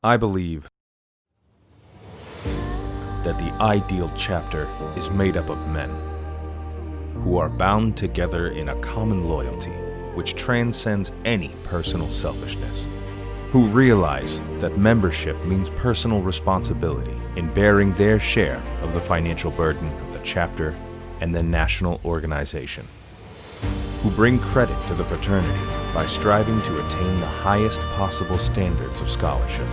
I believe that the ideal chapter is made up of men who are bound together in a common loyalty which transcends any personal selfishness, who realize that membership means personal responsibility in bearing their share of the financial burden of the chapter and the national organization, who bring credit to the fraternity by striving to attain the highest possible standards of scholarship,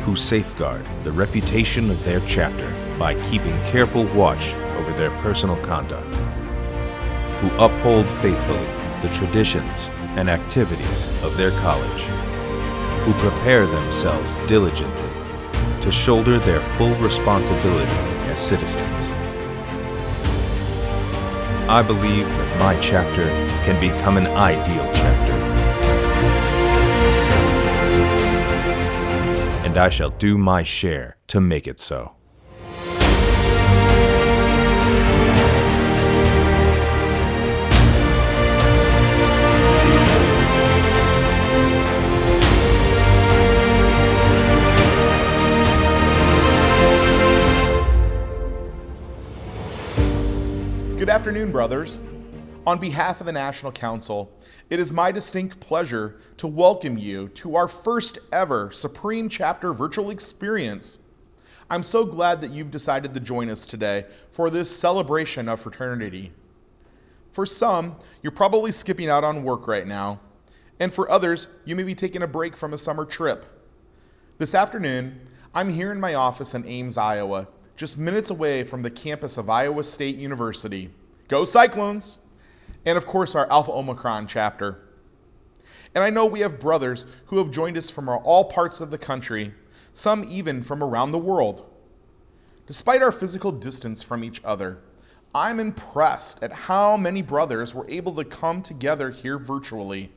who safeguard the reputation of their chapter by keeping careful watch over their personal conduct, who uphold faithfully the traditions and activities of their college, who prepare themselves diligently to shoulder their full responsibility as citizens. I believe that my chapter can become an ideal chapter, and I shall do my share to make it so. Good afternoon, brothers. On behalf of the National Council, it is my distinct pleasure to welcome you to our first ever Supreme Chapter virtual experience. I'm so glad that you've decided to join us today for this celebration of fraternity. For some, you're probably skipping out on work right now, and for others, you may be taking a break from a summer trip. This afternoon, I'm here in my office in Ames, Iowa, just minutes away from the campus of Iowa State University. Go Cyclones! And of course, our Alpha Omicron chapter. And I know we have brothers who have joined us from all parts of the country, some even from around the world. Despite our physical distance from each other, I'm impressed at how many brothers were able to come together here virtually,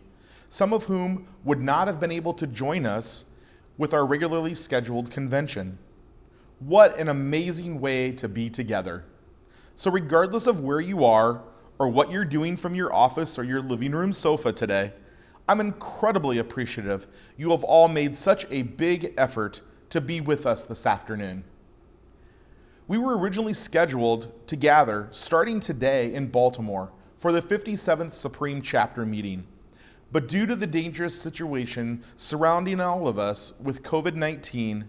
some of whom would not have been able to join us with our regularly scheduled convention. What an amazing way to be together. So regardless of where you are or what you're doing from your office or your living room sofa today, I'm incredibly appreciative you have all made such a big effort to be with us this afternoon. We were originally scheduled to gather starting today in Baltimore for the 57th Supreme Chapter meeting. But due to the dangerous situation surrounding all of us with COVID-19,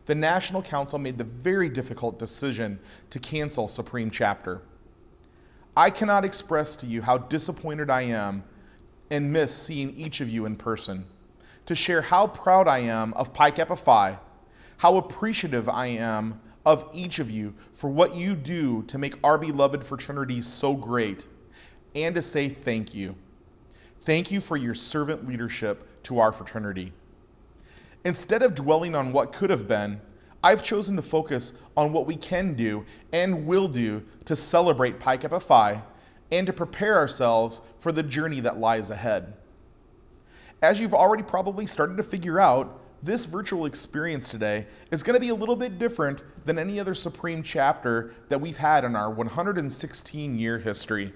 the National Council made the very difficult decision to cancel Supreme Chapter. I cannot express to you how disappointed I am and miss seeing each of you in person, to share how proud I am of Pi Kappa Phi, how appreciative I am of each of you for what you do to make our beloved fraternity so great, and to say thank you. Thank you for your servant leadership to our fraternity. Instead of dwelling on what could have been, I've chosen to focus on what we can do and will do to celebrate Pi Kappa Phi and to prepare ourselves for the journey that lies ahead. As you've already probably started to figure out, this virtual experience today is going to be a little bit different than any other Supreme Chapter that we've had in our 116-year history.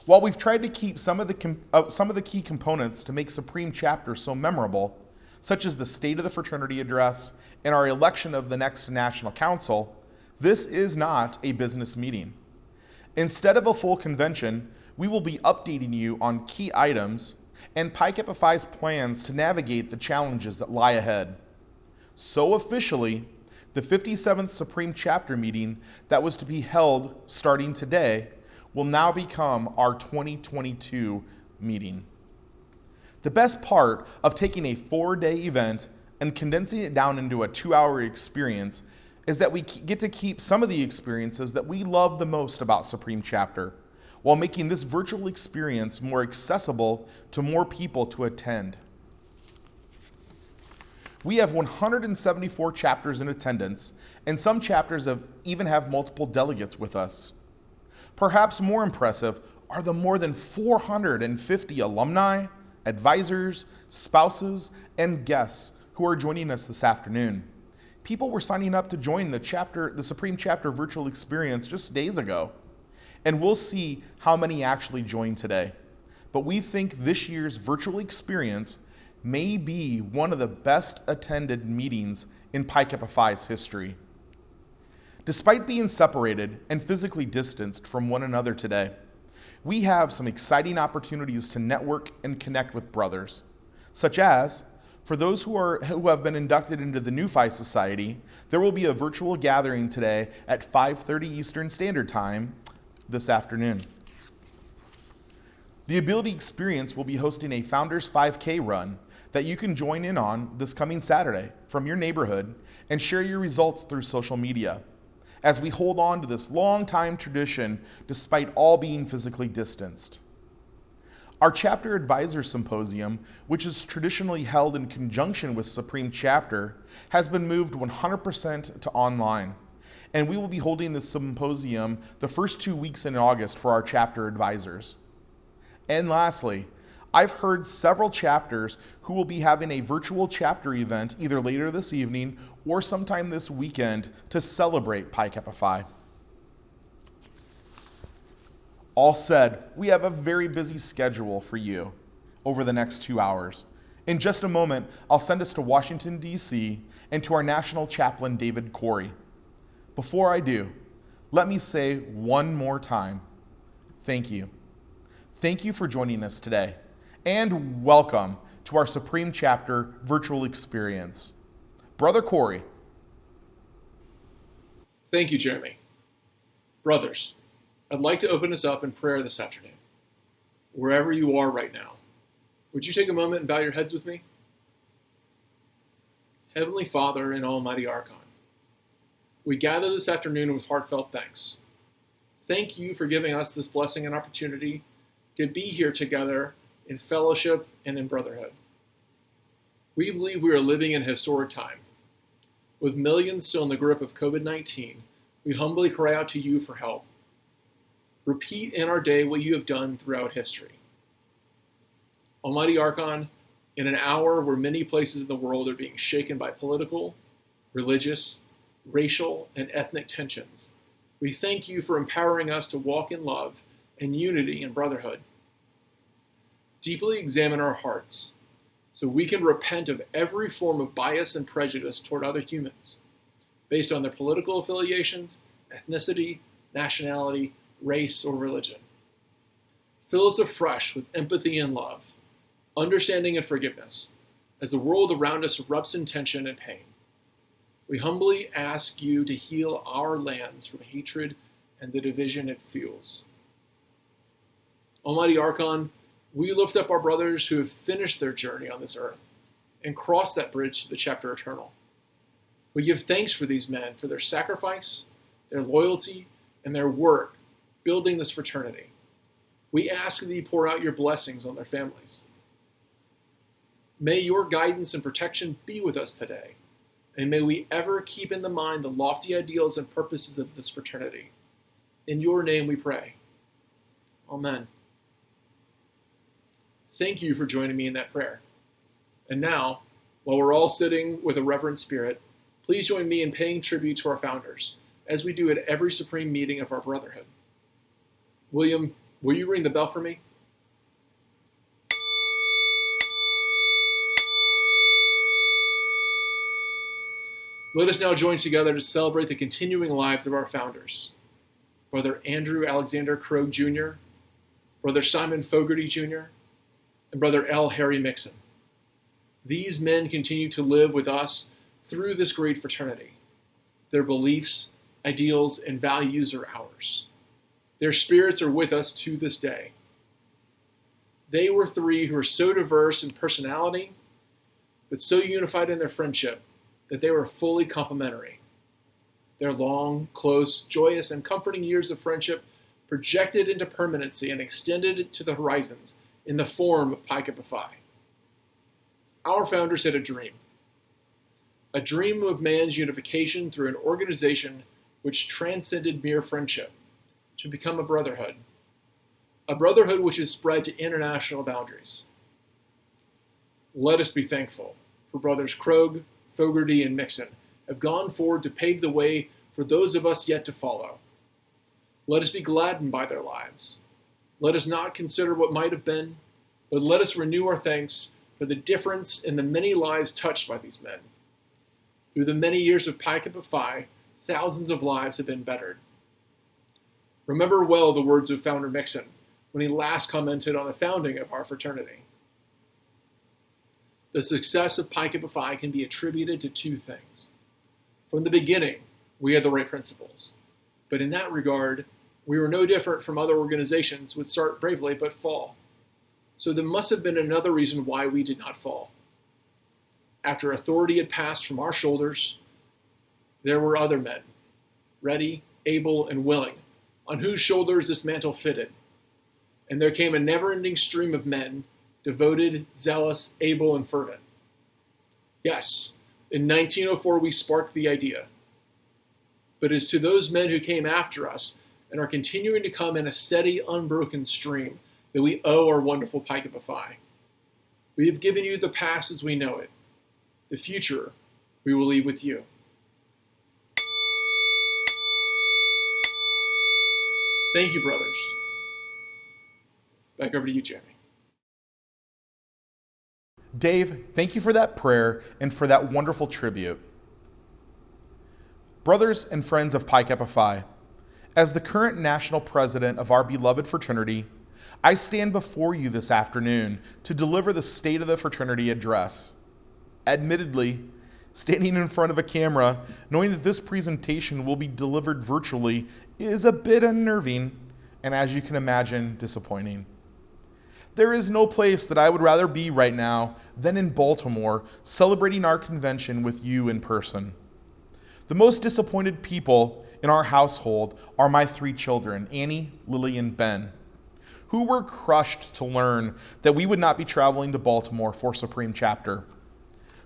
While we've tried to keep some of the key components to make Supreme Chapter so memorable, such as the State of the Fraternity Address and our election of the next National Council, this is not a business meeting. Instead of a full convention, we will be updating you on key items and Pi Kappa Phi's plans to navigate the challenges that lie ahead. So officially, the 57th Supreme Chapter meeting that was to be held starting today will now become our 2022 meeting. The best part of taking a 4-day event and condensing it down into a 2-hour experience is that we get to keep some of the experiences that we love the most about Supreme Chapter, while making this virtual experience more accessible to more people to attend. We have 174 chapters in attendance, and some chapters even have multiple delegates with us. Perhaps more impressive are the more than 450 alumni, advisors, spouses, and guests who are joining us this afternoon. People were signing up to join the Supreme Chapter virtual experience just days ago, and we'll see how many actually joined today. But we think this year's virtual experience may be one of the best attended meetings in Pi Kappa Phi's history. Despite being separated and physically distanced from one another today, we have some exciting opportunities to network and connect with brothers, such as, for those who have been inducted into the New Phi Society, there will be a virtual gathering today at 5:30 Eastern Standard Time this afternoon. The Ability Experience will be hosting a Founders 5K run that you can join in on this coming Saturday from your neighborhood and share your results through social media, as we hold on to this long-time tradition despite all being physically distanced. Our Chapter Advisor Symposium, which is traditionally held in conjunction with Supreme Chapter, has been moved 100% to online, and we will be holding this symposium the first 2 weeks in August for our chapter advisors. And lastly, I've heard several chapters who will be having a virtual chapter event either later this evening or sometime this weekend to celebrate Pi Kappa Phi. All said, we have a very busy schedule for you over the next 2 hours. In just a moment, I'll send us to Washington, D.C. and to our National Chaplain, David Corey. Before I do, let me say one more time, thank you. Thank you for joining us today, and welcome to our Supreme Chapter virtual experience. Brother Corey. Thank you, Jeremy. Brothers, I'd like to open us up in prayer this afternoon. Wherever you are right now, would you take a moment and bow your heads with me? Heavenly Father and Almighty Archon, we gather this afternoon with heartfelt thanks. Thank you for giving us this blessing and opportunity to be here together in fellowship and in brotherhood. We believe we are living in a historic time. With millions still in the grip of COVID-19, we humbly cry out to you for help. Repeat in our day what you have done throughout history. Almighty Archon, in an hour where many places in the world are being shaken by political, religious, racial, and ethnic tensions, we thank you for empowering us to walk in love and unity and brotherhood. Deeply examine our hearts so we can repent of every form of bias and prejudice toward other humans based on their political affiliations, ethnicity, nationality, race, or religion. Fill us afresh with empathy and love, understanding and forgiveness, as the world around us erupts in tension and pain. We humbly ask you to heal our lands from hatred and the division it fuels. Almighty Archon, we lift up our brothers who have finished their journey on this earth and crossed that bridge to the chapter eternal. We give thanks for these men, for their sacrifice, their loyalty, and their work building this fraternity. We ask that you pour out your blessings on their families. May your guidance and protection be with us today, and may we ever keep in the mind the lofty ideals and purposes of this fraternity. In your name we pray. Amen. Thank you for joining me in that prayer. And now, while we're all sitting with a reverent spirit, please join me in paying tribute to our founders, as we do at every Supreme meeting of our brotherhood. William, will you ring the bell for me? Let us now join together to celebrate the continuing lives of our founders. Brother Andrew Alexander Krogh Jr., Brother Simon Fogarty Jr., and Brother L. Harry Mixon. These men continue to live with us through this great fraternity. Their beliefs, ideals, and values are ours. Their spirits are with us to this day. They were three who were so diverse in personality, but so unified in their friendship that they were fully complementary. Their long, close, joyous, and comforting years of friendship projected into permanency and extended to the horizons in the form of Pi Kappa Phi. Our founders had a dream of man's unification through an organization which transcended mere friendship to become a brotherhood which is spread to international boundaries. Let us be thankful for Brothers Krogh, Fogarty, and Mixon have gone forward to pave the way for those of us yet to follow. Let us be gladdened by their lives. Let us not consider what might have been, but let us renew our thanks for the difference in the many lives touched by these men. Through the many years of Pi Kappa Phi, thousands of lives have been bettered. Remember well the words of founder Mixon when he last commented on the founding of our fraternity. The success of Pi Kappa Phi can be attributed to two things. From the beginning, we had the right principles. But in that regard, we were no different from other organizations which start bravely but fall. So there must have been another reason why we did not fall. After authority had passed from our shoulders, there were other men, ready, able, and willing, on whose shoulders this mantle fitted. And there came a never-ending stream of men, devoted, zealous, able, and fervent. Yes, in 1904 we sparked the idea. But it is to those men who came after us and are continuing to come in a steady, unbroken stream that we owe our wonderful Pi Kappa Phi. We have given you the past as we know it. The future we will leave with you. Thank you, brothers. Back over to you, Jeremy. Dave, thank you for that prayer and for that wonderful tribute. Brothers and friends of Pi Kappa Phi, as the current national president of our beloved fraternity, I stand before you this afternoon to deliver the State of the Fraternity address. Admittedly, standing in front of a camera, knowing that this presentation will be delivered virtually, is a bit unnerving and, as you can imagine, disappointing. There is no place that I would rather be right now than in Baltimore, celebrating our convention with you in person. The most disappointed people in our household are my three children, Annie, Lily, and Ben, who were crushed to learn that we would not be traveling to Baltimore for Supreme Chapter.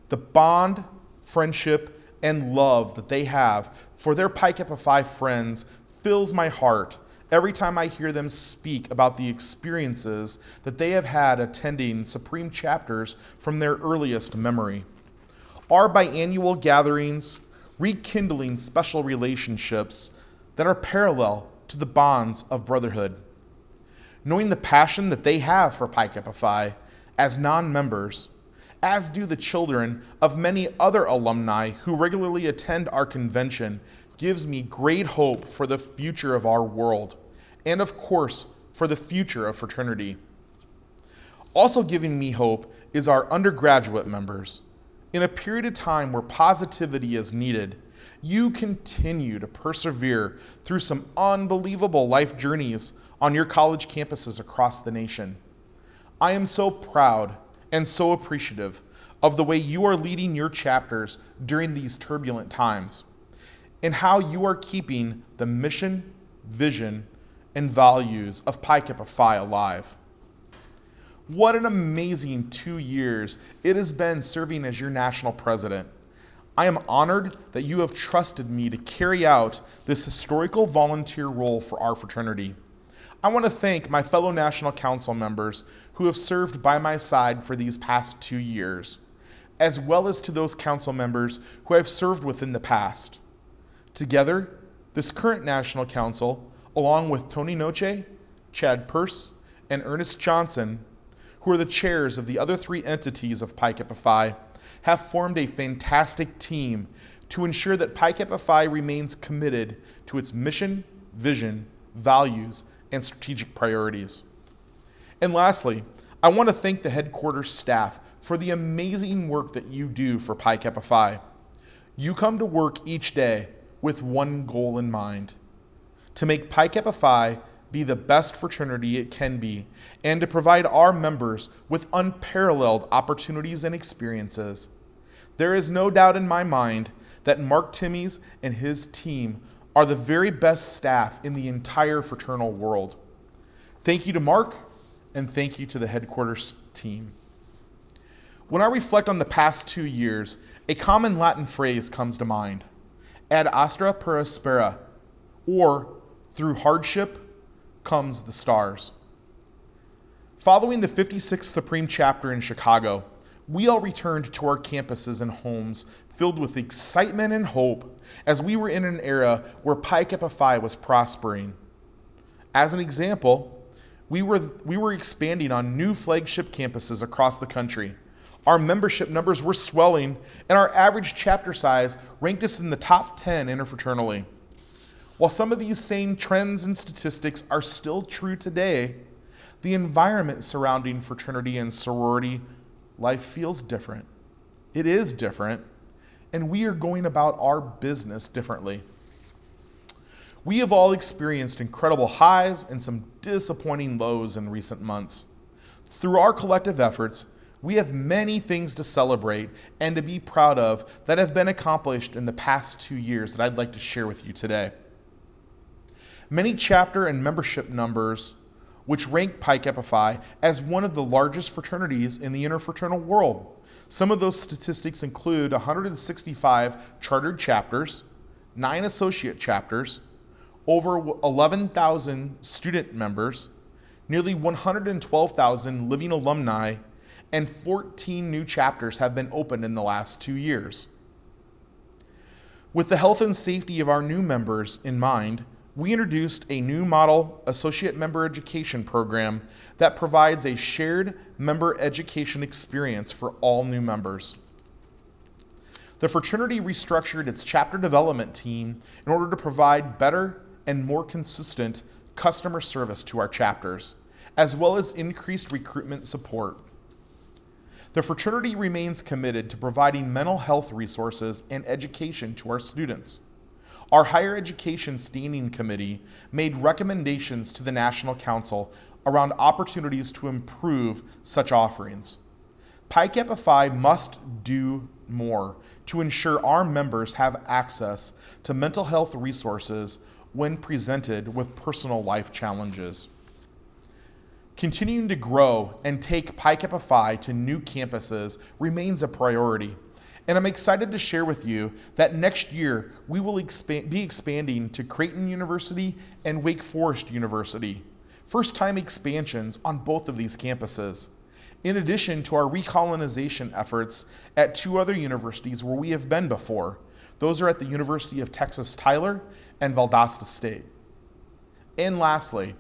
The bond, friendship, and love that they have for their Pi Kappa Phi friends fills my heart every time I hear them speak about the experiences that they have had attending Supreme Chapters from their earliest memory. Our biannual gatherings rekindling special relationships that are parallel to the bonds of brotherhood. Knowing the passion that they have for Pi Kappa Phi as non-members, as do the children of many other alumni who regularly attend our convention, gives me great hope for the future of our world, and of course, for the future of fraternity. Also giving me hope is our undergraduate members. In a period of time where positivity is needed, you continue to persevere through some unbelievable life journeys on your college campuses across the nation. I am so proud and so appreciative of the way you are leading your chapters during these turbulent times, and how you are keeping the mission, vision, and values of Pi Kappa Phi alive. What an amazing 2 years it has been serving as your national president. I am honored that you have trusted me to carry out this historical volunteer role for our fraternity. I want to thank my fellow National Council members who have served by my side for these past 2 years, as well as to those council members who I've served with in the past. Together, this current National Council, along with Tony Noche, Chad Peirce, and Ernest Johnson, who are the chairs of the other three entities of Pi Kappa Phi, have formed a fantastic team to ensure that Pi Kappa Phi remains committed to its mission, vision, values, and strategic priorities. And lastly, I want to thank the headquarters staff for the amazing work that you do for Pi Kappa Phi. You come to work each day with one goal in mind: to make Pi Kappa Phi be the best fraternity it can be, and to provide our members with unparalleled opportunities and experiences. There is no doubt in my mind that Mark Timmies and his team are the very best staff in the entire fraternal world. Thank you to Mark, and thank you to the headquarters team. When I reflect on the past 2 years, a common Latin phrase comes to mind: ad astra per aspera, or through hardship comes the stars. Following the 56th Supreme Chapter in Chicago, we all returned to our campuses and homes filled with excitement and hope as we were in an era where Pi Kappa Phi was prospering. As an example, we were expanding on new flagship campuses across the country, Our membership numbers were swelling, and our average chapter size ranked us in the top 10 interfraternally. While some of these same trends and statistics are still true today, the environment surrounding fraternity and sorority life feels different. It is different, and we are going about our business differently. We have all experienced incredible highs and some disappointing lows in recent months. Through our collective efforts, we have many things to celebrate and to be proud of that have been accomplished in the past 2 years that I'd like to share with you today. Many chapter and membership numbers, which rank Pi Kappa Phi as one of the largest fraternities in the interfraternal world. Some of those statistics include 165 chartered chapters, 9 associate chapters, over 11,000 student members, nearly 112,000 living alumni, and 14 new chapters have been opened in the last 2 years. With the health and safety of our new members in mind, we introduced a new model associate member education program that provides a shared member education experience for all new members. The fraternity restructured its chapter development team in order to provide better and more consistent customer service to our chapters, as well as increased recruitment support. The fraternity remains committed to providing mental health resources and education to our students. Our Higher Education Standing Committee made recommendations to the National Council around opportunities to improve such offerings. Pi Kappa Phi must do more to ensure our members have access to mental health resources when presented with personal life challenges. Continuing to grow and take Pi Kappa Phi to new campuses remains a priority, and I'm excited to share with you that next year we will be expanding to Creighton University and Wake Forest University, first-time expansions on both of these campuses, in addition to our recolonization efforts at 2 other universities where we have been before. Those are at the University of Texas Tyler and Valdosta State. And lastly,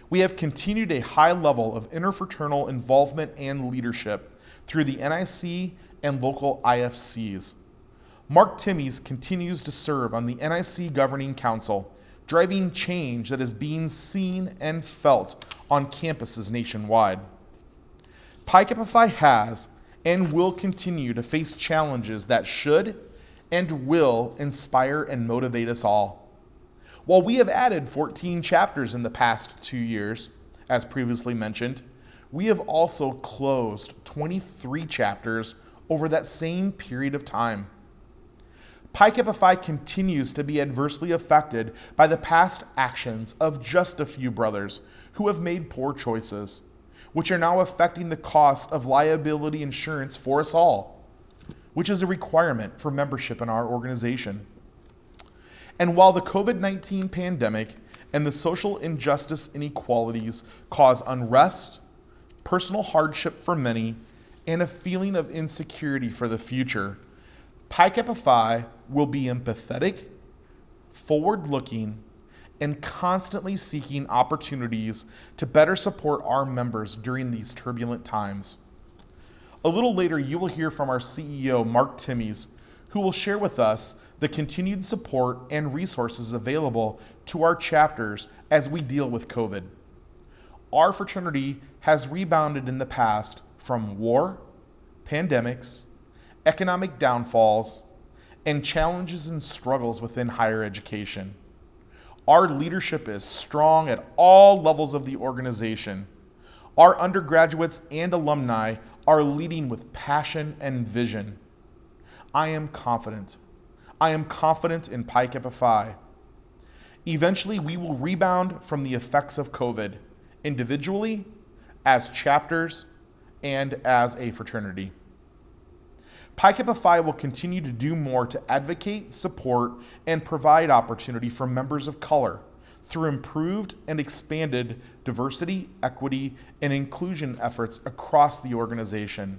we have continued a high level of interfraternal involvement and leadership through the NIC and local IFCs. Mark Timmies continues to serve on the NIC Governing Council, driving change that is being seen and felt on campuses nationwide. Pi Kappa Phi has and will continue to face challenges that should and will inspire and motivate us all. While we have added 14 chapters in the past 2 years, as previously mentioned, we have also closed 23 chapters over that same period of time. Pi Kappa Phi continues to be adversely affected by the past actions of just a few brothers who have made poor choices, which are now affecting the cost of liability insurance for us all, which is a requirement for membership in our organization. And while the COVID-19 pandemic and the social injustice inequalities cause unrest, personal hardship for many, and a feeling of insecurity for the future, Pi Kappa Phi will be empathetic, forward-looking, and constantly seeking opportunities to better support our members during these turbulent times. A little later, you will hear from our CEO, Mark Timmies, who will share with us the continued support and resources available to our chapters as we deal with COVID. Our fraternity has rebounded in the past from war, pandemics, economic downfalls, and challenges and struggles within higher education. Our leadership is strong at all levels of the organization. Our undergraduates and alumni are leading with passion and vision. I am confident. I am confident in Pi Kappa Phi. Eventually, we will rebound from the effects of COVID, individually, as chapters, and as a fraternity. Pi Kappa Phi will continue to do more to advocate, support, and provide opportunity for members of color through improved and expanded diversity, equity, and inclusion efforts across the organization.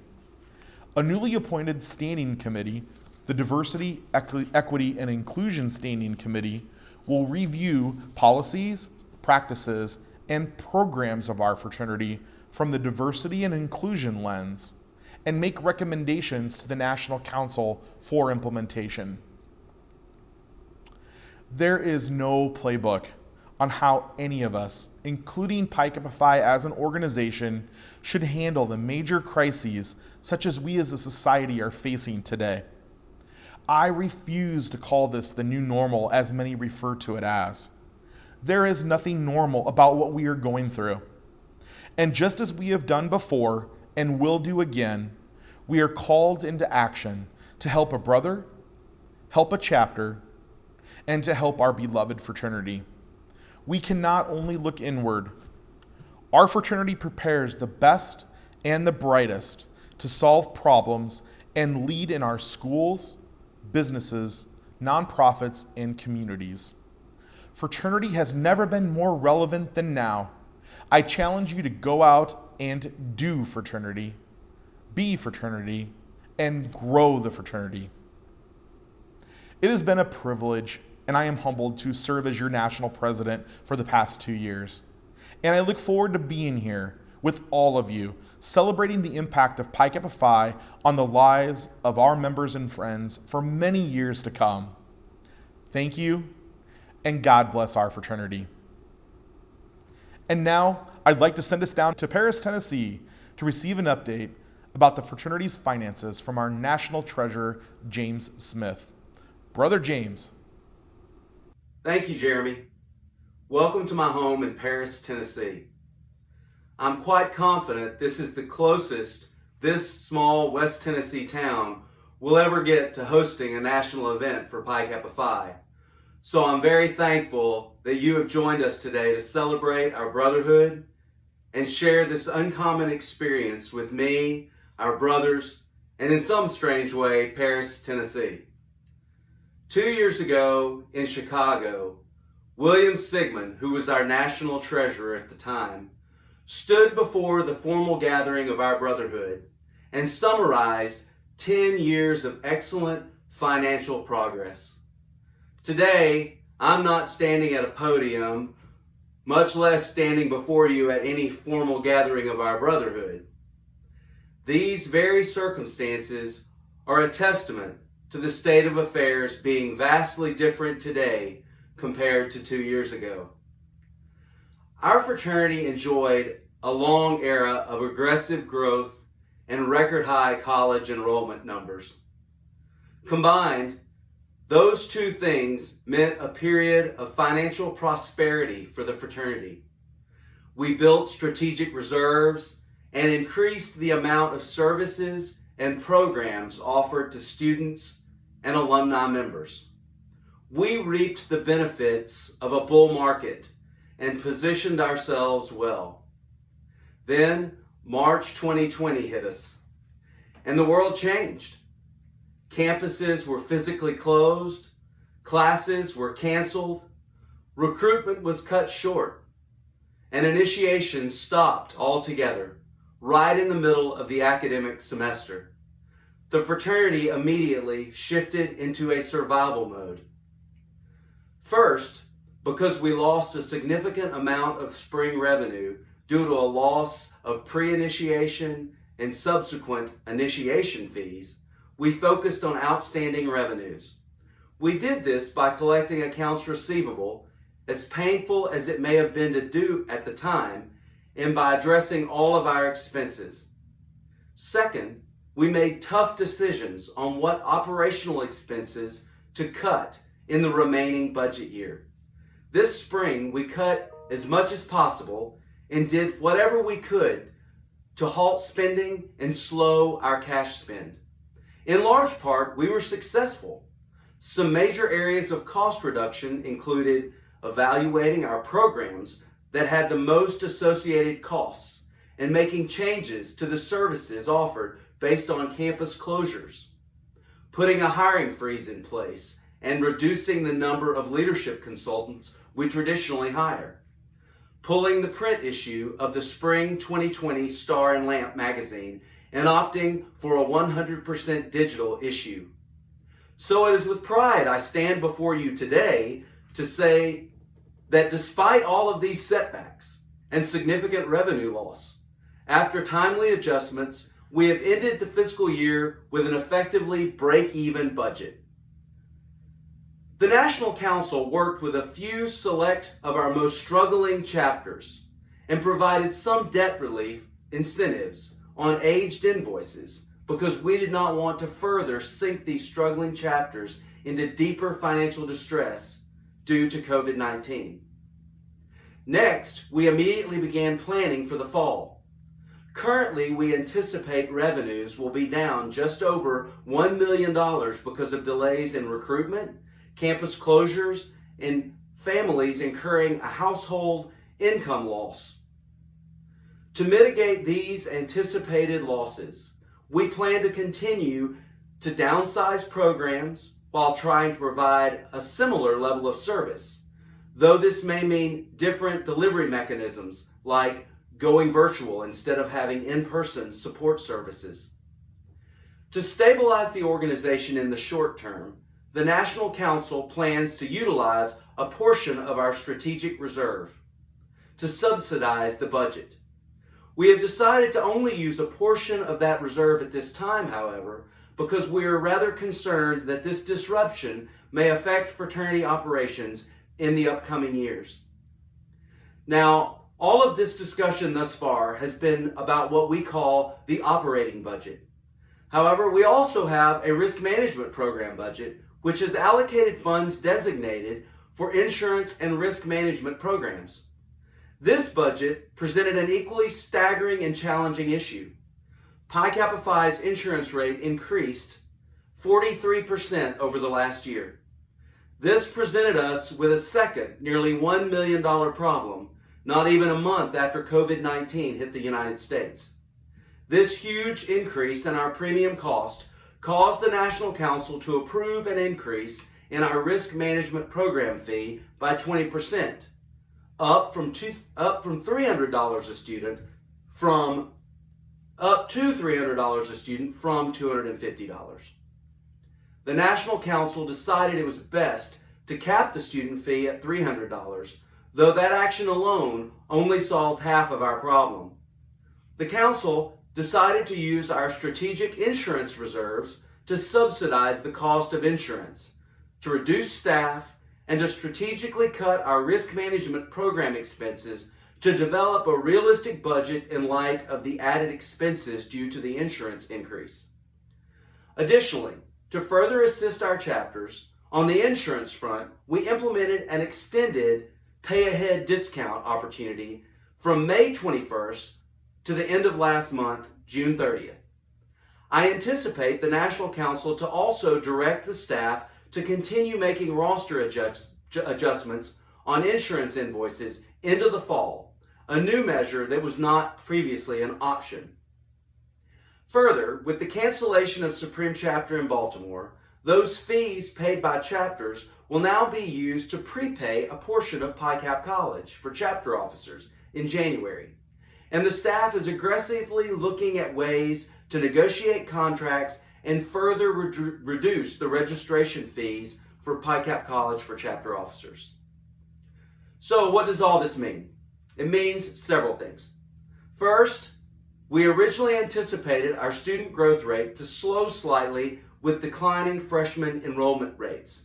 A newly appointed standing committee, the Diversity, Equity, and Inclusion Standing Committee, will review policies, practices, and programs of our fraternity from the diversity and inclusion lens, and make recommendations to the National Council for implementation. There is no playbook on how any of us, including Pi Kappa Phi as an organization, should handle the major crises such as we as a society are facing today. I refuse to call this the new normal as many refer to it as. There is nothing normal about what we are going through. And just as we have done before and will do again, we are called into action to help a brother, help a chapter, and to help our beloved fraternity. We can not only look inward. Our fraternity prepares the best and the brightest to solve problems and lead in our schools, businesses, nonprofits, and communities. Fraternity has never been more relevant than now. I challenge you to go out and do fraternity, be fraternity, and grow the fraternity. It has been a privilege, and I am humbled to serve as your national president for the past 2 years. And I look forward to being here with all of you, celebrating the impact of Pi Kappa Phi on the lives of our members and friends for many years to come. Thank you, and God bless our fraternity. And now, I'd like to send us down to Paris, Tennessee, to receive an update about the fraternity's finances from our national treasurer, James Smith. Brother James. Thank you, Jeremy. Welcome to my home in Paris, Tennessee. I'm quite confident this is the closest this small West Tennessee town will ever get to hosting a national event for Pi Kappa Phi. So I'm very thankful that you have joined us today to celebrate our brotherhood and share this uncommon experience with me, our brothers, and in some strange way, Paris, Tennessee. 2 years ago in Chicago, William Sigmund, who was our national treasurer at the time, stood before the formal gathering of our brotherhood and summarized 10 years of excellent financial progress. Today, I'm not standing at a podium, much less standing before you at any formal gathering of our brotherhood. These very circumstances are a testament to the state of affairs being vastly different today compared to 2 years ago. Our fraternity enjoyed a long era of aggressive growth and record high college enrollment numbers. Combined, those two things meant a period of financial prosperity for the fraternity. We built strategic reserves and increased the amount of services and programs offered to students and alumni members. We reaped the benefits of a bull market and positioned ourselves well. Then March 2020 hit us, and the world changed. Campuses were physically closed, classes were canceled, recruitment was cut short, and initiation stopped altogether, right in the middle of the academic semester. The fraternity immediately shifted into a survival mode. First, because we lost a significant amount of spring revenue due to a loss of pre-initiation and subsequent initiation fees, we focused on outstanding revenues. We did this by collecting accounts receivable, as painful as it may have been to do at the time, and by addressing all of our expenses. Second, we made tough decisions on what operational expenses to cut in the remaining budget year. This spring, we cut as much as possible and did whatever we could to halt spending and slow our cash spend. In large part, we were successful. Some major areas of cost reduction included evaluating our programs that had the most associated costs and making changes to the services offered based on campus closures, putting a hiring freeze in place and reducing the number of leadership consultants we traditionally hire, pulling the print issue of the spring 2020 Star and Lamp magazine and opting for a 100% digital issue. So it is with pride I stand before you today to say that despite all of these setbacks and significant revenue loss, after timely adjustments, we have ended the fiscal year with an effectively break-even budget. The National Council worked with a few select of our most struggling chapters and provided some debt relief incentives on aged invoices because we did not want to further sink these struggling chapters into deeper financial distress due to COVID-19. Next, we immediately began planning for the fall. Currently, we anticipate revenues will be down just over $1 million because of delays in recruitment, campus closures, and families incurring a household income loss. To mitigate these anticipated losses, we plan to continue to downsize programs while trying to provide a similar level of service, though this may mean different delivery mechanisms like going virtual instead of having in-person support services. To stabilize the organization in the short term, the National Council plans to utilize a portion of our strategic reserve to subsidize the budget. We have decided to only use a portion of that reserve at this time, however, because we are rather concerned that this disruption may affect fraternity operations in the upcoming years. Now, all of this discussion thus far has been about what we call the operating budget. However, we also have a risk management program budget, which has allocated funds designated for insurance and risk management programs. This budget presented an equally staggering and challenging issue. Pi Kappa Phi's insurance rate increased 43% over the last year. This presented us with a second, nearly $1 million problem, not even a month after COVID-19 hit the United States. This huge increase in our premium cost caused the National Council to approve an increase in our risk management program fee by 20%, up to $300 a student from $250. The National Council decided it was best to cap the student fee at $300, though that action alone only solved half of our problem. The Council decided to use our strategic insurance reserves to subsidize the cost of insurance, to reduce staff, and to strategically cut our risk management program expenses to develop a realistic budget in light of the added expenses due to the insurance increase. Additionally, to further assist our chapters, on the insurance front, we implemented an extended pay-ahead discount opportunity from May 21st to the end of last month, June 30th. I anticipate the National Council to also direct the staff to continue making roster adjustments on insurance invoices into the fall, a new measure that was not previously an option. Further, with the cancellation of Supreme Chapter in Baltimore, those fees paid by chapters will now be used to prepay a portion of Pi Kappa College for chapter officers in January. And the staff is aggressively looking at ways to negotiate contracts and further reduce the registration fees for Pi Kappa College for chapter officers. So what does all this mean? It means several things. First, we originally anticipated our student growth rate to slow slightly with declining freshman enrollment rates.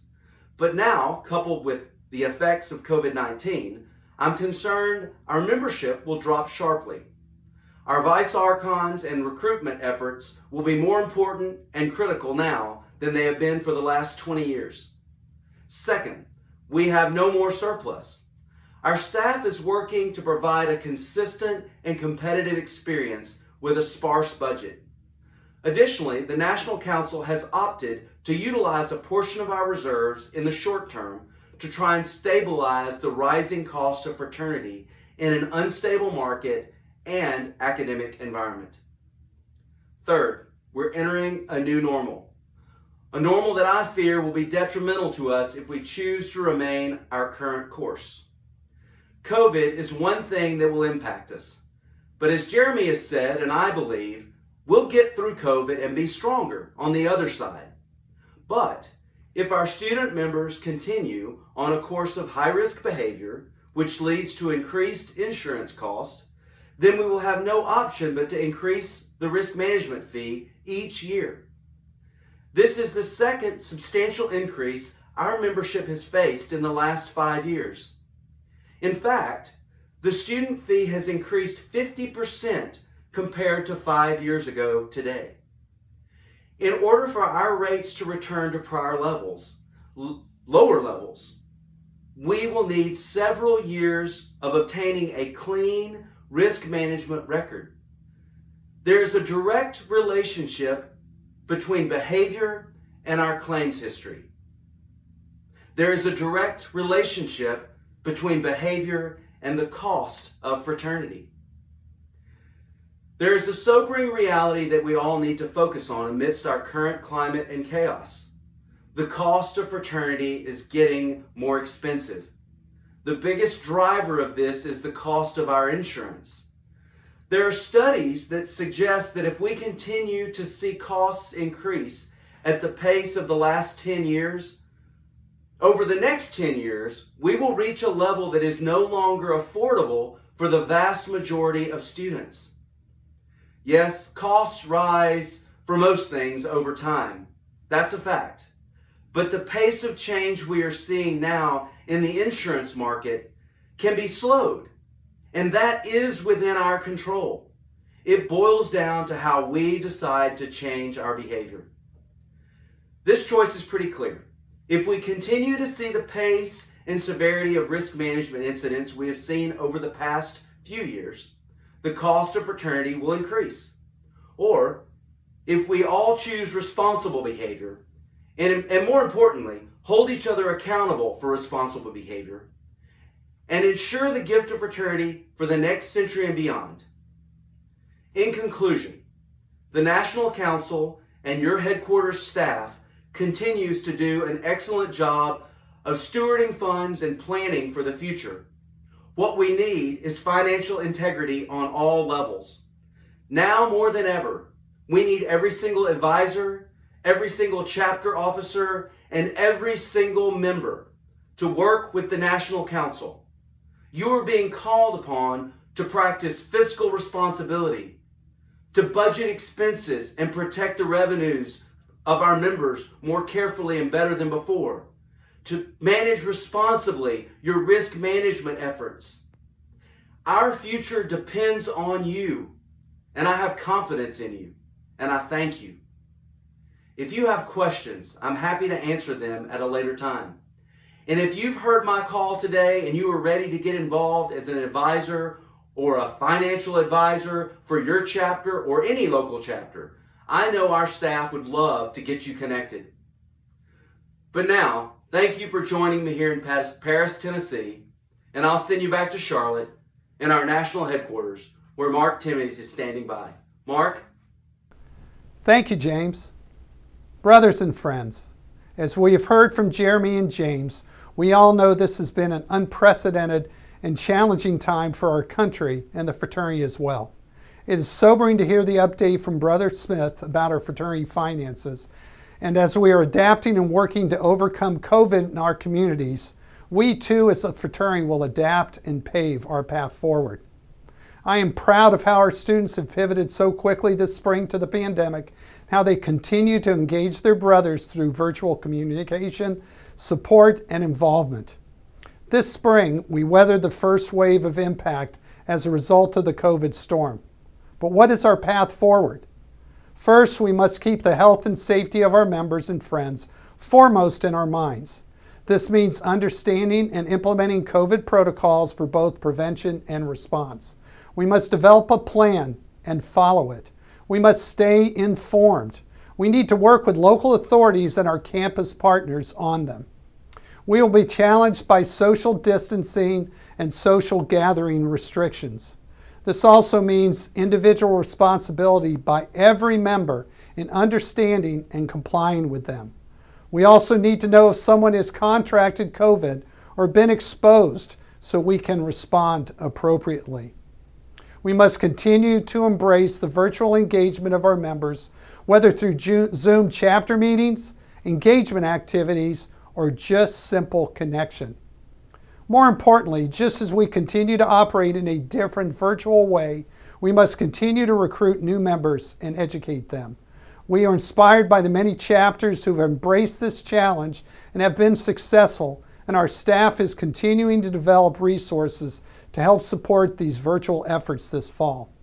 But now, coupled with the effects of COVID-19, I'm concerned our membership will drop sharply. Our vice archons and recruitment efforts will be more important and critical now than they have been for the last 20 years. Second, we have no more surplus. Our staff is working to provide a consistent and competitive experience with a sparse budget. Additionally, the National Council has opted to utilize a portion of our reserves in the short term to try and stabilize the rising cost of fraternity in an unstable market and academic environment. Third, we're entering a new normal. A normal that I fear will be detrimental to us if we choose to remain our current course. COVID is one thing that will impact us. But as Jeremy has said, and I believe, we'll get through COVID and be stronger on the other side. But if our student members continue on a course of high-risk behavior, which leads to increased insurance costs, then we will have no option but to increase the risk management fee each year. This is the second substantial increase our membership has faced in the last 5 years. In fact, the student fee has increased 50% compared to 5 years ago today. In order for our rates to return to prior levels, lower levels, we will need several years of obtaining a clean risk management record. There is a direct relationship between behavior and our claims history. There is a direct relationship between behavior and the cost of fraternity. There is a sobering reality that we all need to focus on amidst our current climate and chaos. The cost of fraternity is getting more expensive. The biggest driver of this is the cost of our insurance. There are studies that suggest that if we continue to see costs increase at the pace of the last 10 years, over the next 10 years, we will reach a level that is no longer affordable for the vast majority of students. Yes, costs rise for most things over time. That's a fact. But the pace of change we are seeing now in the insurance market can be slowed, and that is within our control. It boils down to how we decide to change our behavior. This choice is pretty clear. If we continue to see the pace and severity of risk management incidents we have seen over the past few years, the cost of fraternity will increase. Or, if we all choose responsible behavior, and more importantly, hold each other accountable for responsible behavior, and ensure the gift of fraternity for the next century and beyond. In conclusion, the National Council and your headquarters staff continues to do an excellent job of stewarding funds and planning for the future. What we need is financial integrity on all levels. Now more than ever, we need every single advisor, every single chapter officer, and every single member to work with the National Council. You are being called upon to practice fiscal responsibility, to budget expenses and protect the revenues of our members more carefully and better than before, to manage responsibly your risk management efforts. Our future depends on you, and I have confidence in you, and I thank you. If you have questions, I'm happy to answer them at a later time. And if you've heard my call today and you are ready to get involved as an advisor or a financial advisor for your chapter or any local chapter, I know our staff would love to get you connected. But now, thank you for joining me here in Paris, Tennessee, and I'll send you back to Charlotte in our national headquarters where Mark Timmons is standing by. Mark? Thank you, James. Brothers and friends, as we have heard from Jeremy and James, we all know this has been an unprecedented and challenging time for our country and the fraternity as well. It is sobering to hear the update from Brother Smith about our fraternity finances. And as we are adapting and working to overcome COVID in our communities, we too as a fraternity will adapt and pave our path forward. I am proud of how our students have pivoted so quickly this spring to the pandemic, how they continue to engage their brothers through virtual communication, support, and involvement. This spring, we weathered the first wave of impact as a result of the COVID storm. But what is our path forward? First, we must keep the health and safety of our members and friends foremost in our minds. This means understanding and implementing COVID protocols for both prevention and response. We must develop a plan and follow it. We must stay informed. We need to work with local authorities and our campus partners on them. We will be challenged by social distancing and social gathering restrictions. This also means individual responsibility by every member in understanding and complying with them. We also need to know if someone has contracted COVID or been exposed so we can respond appropriately. We must continue to embrace the virtual engagement of our members, whether through Zoom chapter meetings, engagement activities, or just simple connection. More importantly, just as we continue to operate in a different virtual way, we must continue to recruit new members and educate them. We are inspired by the many chapters who have embraced this challenge and have been successful, and our staff is continuing to develop resources to help support these virtual efforts this fall.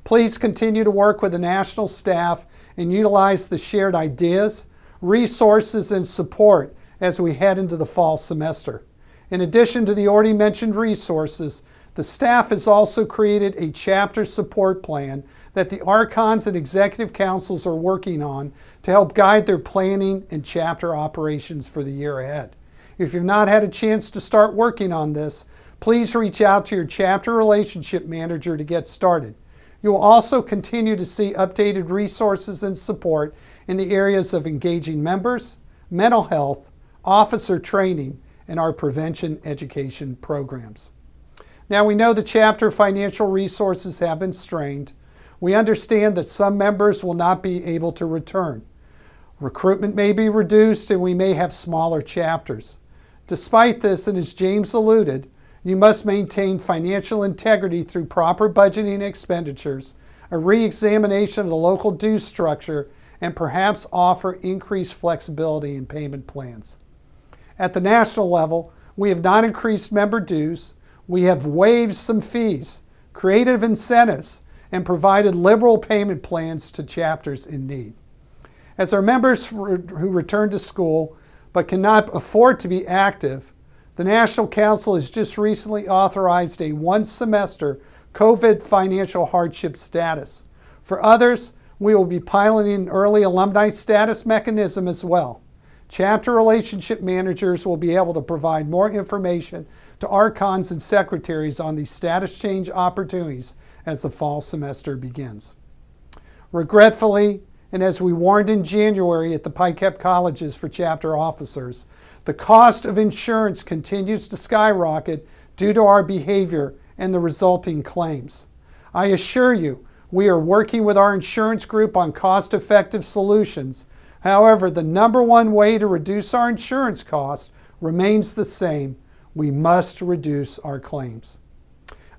Please continue to work with the national staff and utilize the shared ideas, resources, and support as we head into the fall semester. In addition to the already mentioned resources, the staff has also created a chapter support plan that the archons and executive councils are working on to help guide their planning and chapter operations for the year ahead. If you've not had a chance to start working on this, please reach out to your chapter relationship manager to get started. You will also continue to see updated resources and support in the areas of engaging members, mental health, officer training, and our prevention education programs. Now, we know the chapter financial resources have been strained. We understand that some members will not be able to return. Recruitment may be reduced and we may have smaller chapters. Despite this, and as James alluded, you must maintain financial integrity through proper budgeting and expenditures, a re-examination of the local dues structure, and perhaps offer increased flexibility in payment plans. At the national level, we have not increased member dues, we have waived some fees, created incentives, and provided liberal payment plans to chapters in need. As our members who return to school but cannot afford to be active, the National Council has just recently authorized a one-semester COVID financial hardship status. For others, we will be piloting an early alumni status mechanism as well. Chapter relationship managers will be able to provide more information to archons and secretaries on these status change opportunities as the fall semester begins. Regretfully, and as we warned in January at the PICAP colleges for chapter officers, the cost of insurance continues to skyrocket due to our behavior and the resulting claims. I assure you, we are working with our insurance group on cost-effective solutions. However, the number one way to reduce our insurance costs remains the same. We must reduce our claims.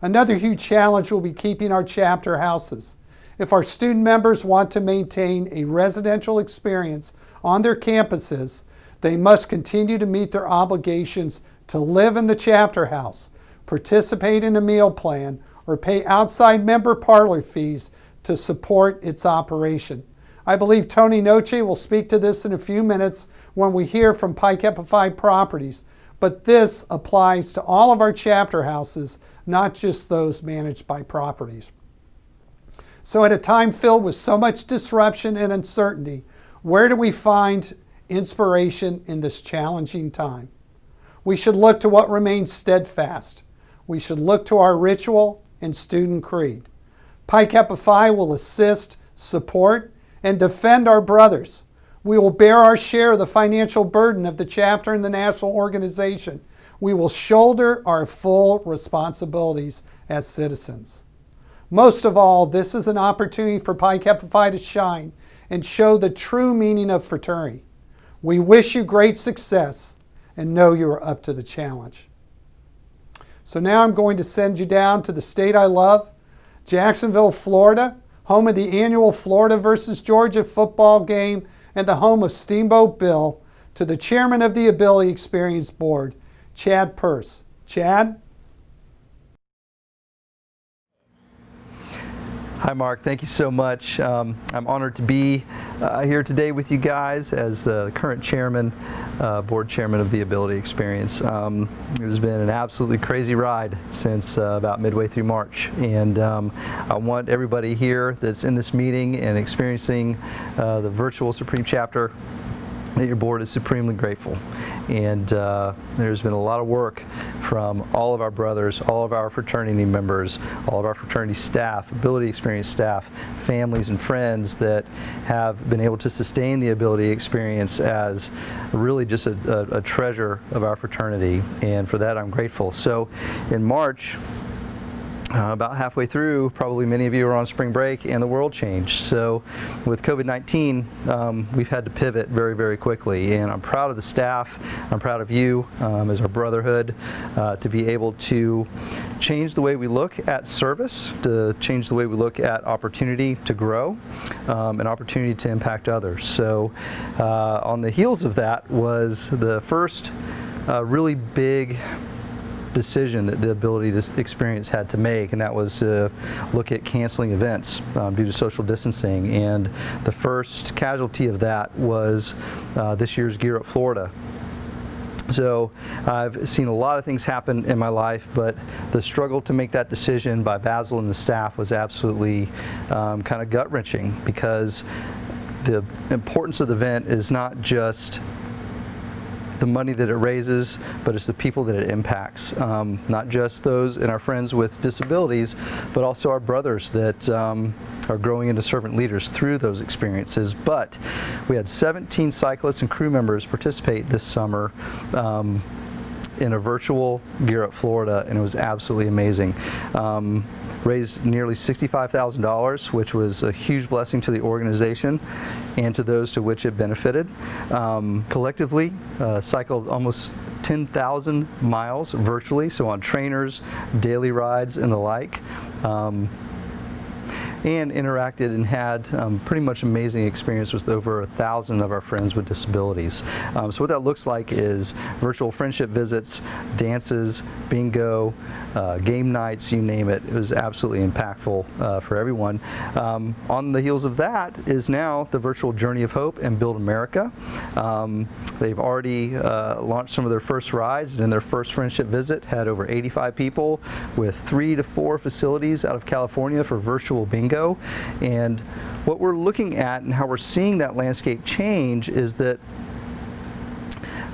Another huge challenge will be keeping our chapter houses. If our student members want to maintain a residential experience on their campuses, they must continue to meet their obligations to live in the chapter house, participate in a meal plan, or pay outside member parlor fees to support its operation. I believe Tony Noce will speak to this in a few minutes when we hear from Pi Kappa Phi Properties, but this applies to all of our chapter houses, not just those managed by properties. So at a time filled with so much disruption and uncertainty, where do we find inspiration in this challenging time? We should look to what remains steadfast. We should look to our ritual and student creed. Pi Kappa Phi will assist, support, and defend our brothers. We will bear our share of the financial burden of the chapter and the national organization. We will shoulder our full responsibilities as citizens. Most of all, this is an opportunity for Pi Kappa Phi to shine and show the true meaning of fraternity. We wish you great success and know you are up to the challenge. So now I'm going to send you down to the state I love, Jacksonville, Florida, home of the annual Florida versus Georgia football game and the home of Steamboat Bill, to the chairman of the Ability Experience Board, Chad Purse. Chad? Hi, Mark. Thank you so much. I'm honored to be here today with you guys as the current chairman, board chairman of the Ability Experience. It has been an absolutely crazy ride since about midway through March, and I want everybody here that's in this meeting and experiencing the virtual Supreme Chapter that your board is supremely grateful. And there's been a lot of work from all of our brothers, all of our fraternity members, all of our fraternity staff, Ability Experience staff, families and friends that have been able to sustain the Ability Experience as really just a treasure of our fraternity. And for that, I'm grateful. So in March, about halfway through, probably many of you are on spring break and the world changed. So with COVID-19, we've had to pivot very, very quickly. And I'm proud of the staff. I'm proud of you as our brotherhood to be able to change the way we look at service, to change the way we look at opportunity to grow, and opportunity to impact others. So on the heels of that was the first really big decision that the ability to experience had to make, and that was to look at canceling events due to social distancing. And the first casualty of that was this year's Gear Up Florida. So I've seen a lot of things happen in my life, but the struggle to make that decision by Basil and the staff was absolutely kind of gut-wrenching, because the importance of the event is not just the money that it raises, but it's the people that it impacts. Not just those and our friends with disabilities, but also our brothers that are growing into servant leaders through those experiences. But we had 17 cyclists and crew members participate this summer in a virtual Gear Up Florida, and it was absolutely amazing. Raised nearly $65,000, which was a huge blessing to the organization and to those to which it benefited. Collectively, cycled almost 10,000 miles virtually, so on trainers, daily rides, and the like. And interacted and had pretty much amazing experience with over 1,000 of our friends with disabilities. So what that looks like is virtual friendship visits, dances, bingo, game nights, you name it. It was absolutely impactful for everyone. On the heels of that is now the virtual Journey of Hope and Build America. They've already launched some of their first rides, and in their first friendship visit had over 85 people with 3 to 4 facilities out of California for virtual bingo. And what we're looking at and how we're seeing that landscape change is that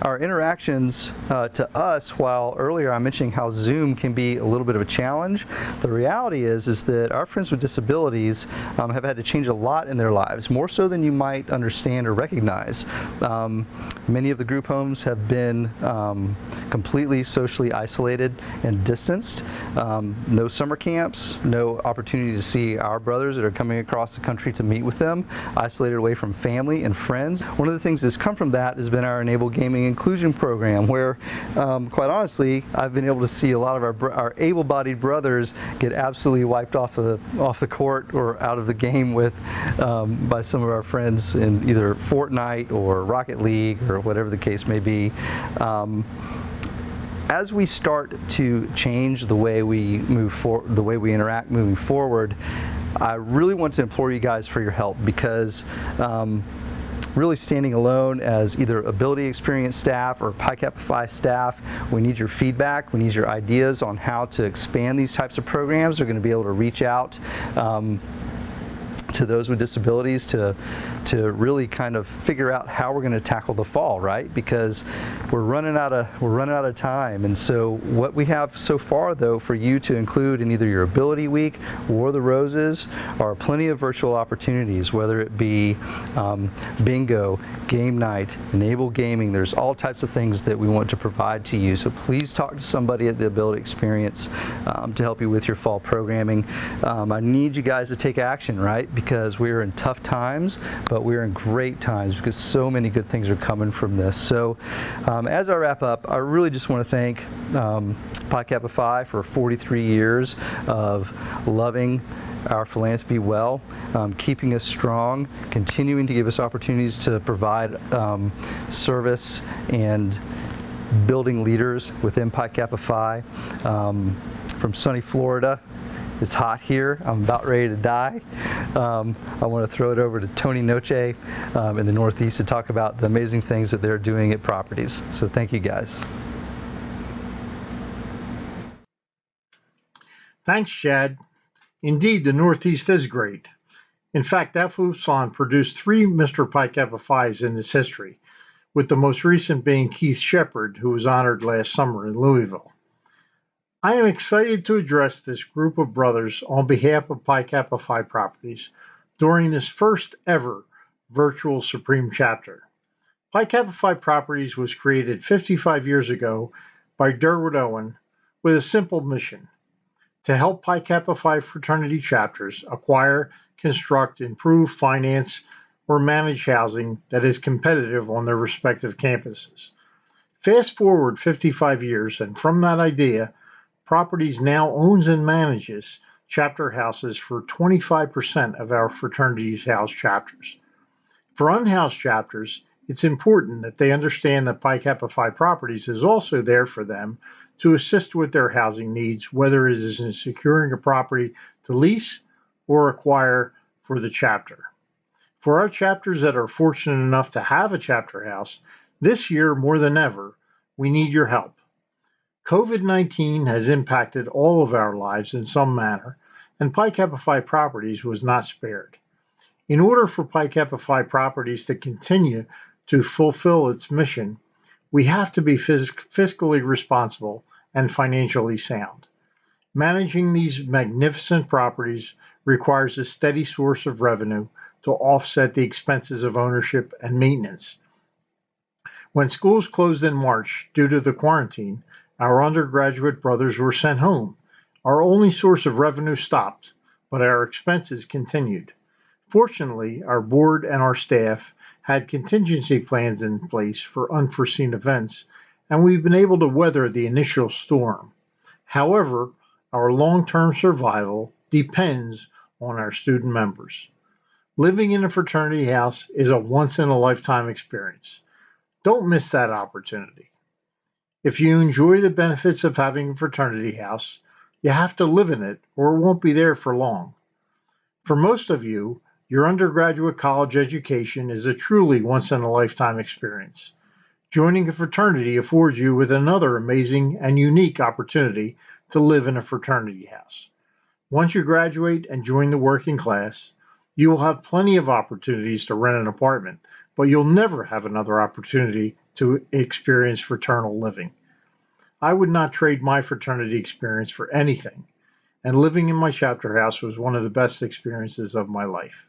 our interactions to us, while earlier I'm mentioning how Zoom can be a little bit of a challenge, the reality is that our friends with disabilities have had to change a lot in their lives, more so than you might understand or recognize. Many of the group homes have been completely socially isolated and distanced. No summer camps, no opportunity to see our brothers that are coming across the country to meet with them, isolated away from family and friends. One of the things that's come from that has been our Enable Gaming Inclusion program, where quite honestly I've been able to see a lot of our able-bodied brothers get absolutely wiped off the court or out of the game with by some of our friends in either Fortnite or Rocket League or whatever the case may be. As we start to change the way we move forward, the way we interact moving forward, I really want to implore you guys for your help, because really standing alone as either ability experience staff or Pi Kappa Phi staff, we need your feedback, we need your ideas on how to expand these types of programs. We're going to be able to reach out to those with disabilities to really kind of figure out how we're going to tackle the fall, right? Because we're running out of time. And so what we have so far, though, for you to include in either your Ability Week or the Roses are plenty of virtual opportunities, whether it be bingo, game night, Enable Gaming. There's all types of things that we want to provide to you. So please talk to somebody at the Ability Experience to help you with your fall programming. I need you guys to take action, right? Because we're in tough times, but we're in great times because so many good things are coming from this. So as I wrap up, I really just want to thank Pi Kappa Phi for 43 years of loving our philanthropy well, keeping us strong, continuing to give us opportunities to provide service and building leaders within Pi Kappa Phi. From sunny Florida, it's hot here. I'm about ready to die. I want to throw it over to Tony Noche in the Northeast to talk about the amazing things that they're doing at properties. So thank you, guys. Thanks, Chad. Indeed, the Northeast is great. In fact, Aflusan produced 3 Mr. Pi Kappa Phis in its history, with the most recent being Keith Shepard, who was honored last summer in Louisville. I am excited to address this group of brothers on behalf of Pi Kappa Phi Properties during this first ever virtual Supreme Chapter. Pi Kappa Phi Properties was created 55 years ago by Durward Owen with a simple mission: to help Pi Kappa Phi fraternity chapters acquire, construct, improve, finance, or manage housing that is competitive on their respective campuses. Fast forward 55 years, and from that idea, Properties now owns and manages chapter houses for 25% of our fraternity's house chapters. For unhoused chapters, it's important that they understand that Pi Kappa Phi Properties is also there for them to assist with their housing needs, whether it is in securing a property to lease or acquire for the chapter. For our chapters that are fortunate enough to have a chapter house, this year more than ever, we need your help. COVID-19 has impacted all of our lives in some manner, and Pi Kappa Phi Properties was not spared. In order for Pi Kappa Phi Properties to continue to fulfill its mission, we have to be fiscally responsible and financially sound. Managing these magnificent properties requires a steady source of revenue to offset the expenses of ownership and maintenance. When schools closed in March due to the quarantine, our undergraduate brothers were sent home. Our only source of revenue stopped, but our expenses continued. Fortunately, our board and our staff had contingency plans in place for unforeseen events, and we've been able to weather the initial storm. However, our long-term survival depends on our student members. Living in a fraternity house is a once-in-a-lifetime experience. Don't miss that opportunity. If you enjoy the benefits of having a fraternity house, you have to live in it or it won't be there for long. For most of you, your undergraduate college education is a truly once-in-a-lifetime experience. Joining a fraternity affords you with another amazing and unique opportunity to live in a fraternity house. Once you graduate and join the working class, you will have plenty of opportunities to rent an apartment, but you'll never have another opportunity to experience fraternal living. I would not trade my fraternity experience for anything, and living in my chapter house was one of the best experiences of my life.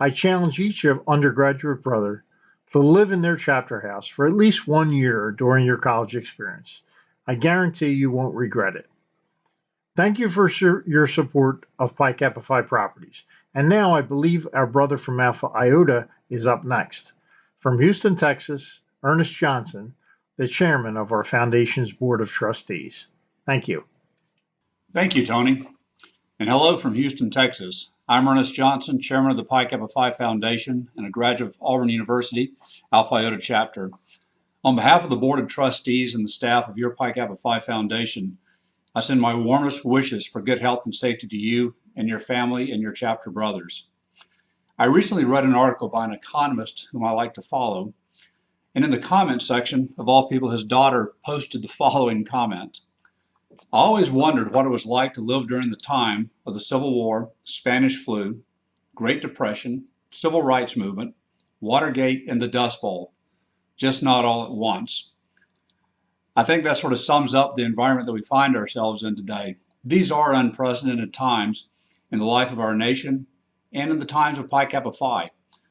I challenge each undergraduate brother to live in their chapter house for at least 1 year during your college experience. I guarantee you won't regret it. Thank you for your support of Pi Kappa Phi Properties. And now I believe our brother from Alpha Iota is up next. From Houston, Texas, Ernest Johnson, the chairman of our foundation's board of trustees. Thank you. Thank you, Tony. And hello from Houston, Texas. I'm Ernest Johnson, chairman of the Pi Kappa Phi Foundation and a graduate of Auburn University, Alpha Iota Chapter. On behalf of the board of trustees and the staff of your Pi Kappa Phi Foundation, I send my warmest wishes for good health and safety to you and your family and your chapter brothers. I recently read an article by an economist whom I like to follow, and in the comment section, of all people, his daughter posted the following comment. I always wondered what it was like to live during the time of the Civil War, Spanish flu, Great Depression, Civil Rights Movement, Watergate, and the Dust Bowl, just not all at once. I think that sort of sums up the environment that we find ourselves in today. These are unprecedented times in the life of our nation and in the times of Pi Kappa Phi,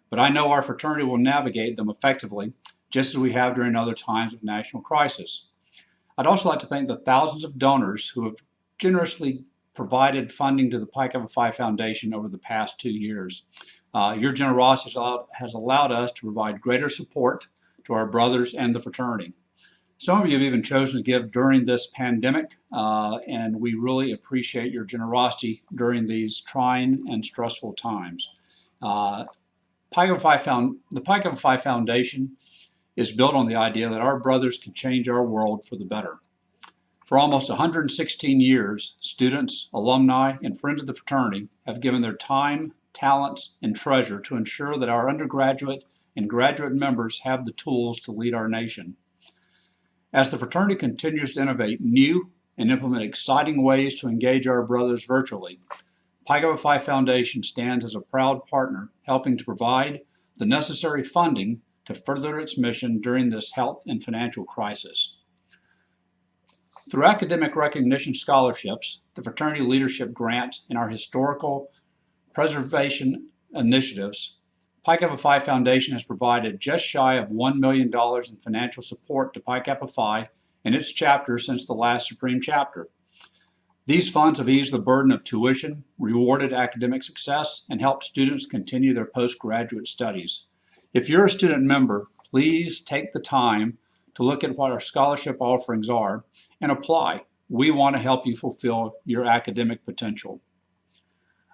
but I know our fraternity will navigate them effectively, just as we have during other times of national crisis. I'd also like to thank the thousands of donors who have generously provided funding to the Pi Kappa Phi Foundation over the past 2 years. Your generosity has allowed us to provide greater support to our brothers and the fraternity. Some of you have even chosen to give during this pandemic, and we really appreciate your generosity during these trying and stressful times. The Pi Kappa Phi Foundation is built on the idea that our brothers can change our world for the better. For almost 116 years, students, alumni, and friends of the fraternity have given their time, talents, and treasure to ensure that our undergraduate and graduate members have the tools to lead our nation. As the fraternity continues to innovate new and implement exciting ways to engage our brothers virtually, Pi Kappa Phi Foundation stands as a proud partner, helping to provide the necessary funding to further its mission during this health and financial crisis. Through academic recognition scholarships, the Fraternity Leadership Grant, and our historical preservation initiatives, Pi Kappa Phi Foundation has provided just shy of $1 million in financial support to Pi Kappa Phi and its chapters since the last Supreme Chapter. These funds have eased the burden of tuition, rewarded academic success, and helped students continue their postgraduate studies. If you're a student member, please take the time to look at what our scholarship offerings are and apply. We want to help you fulfill your academic potential.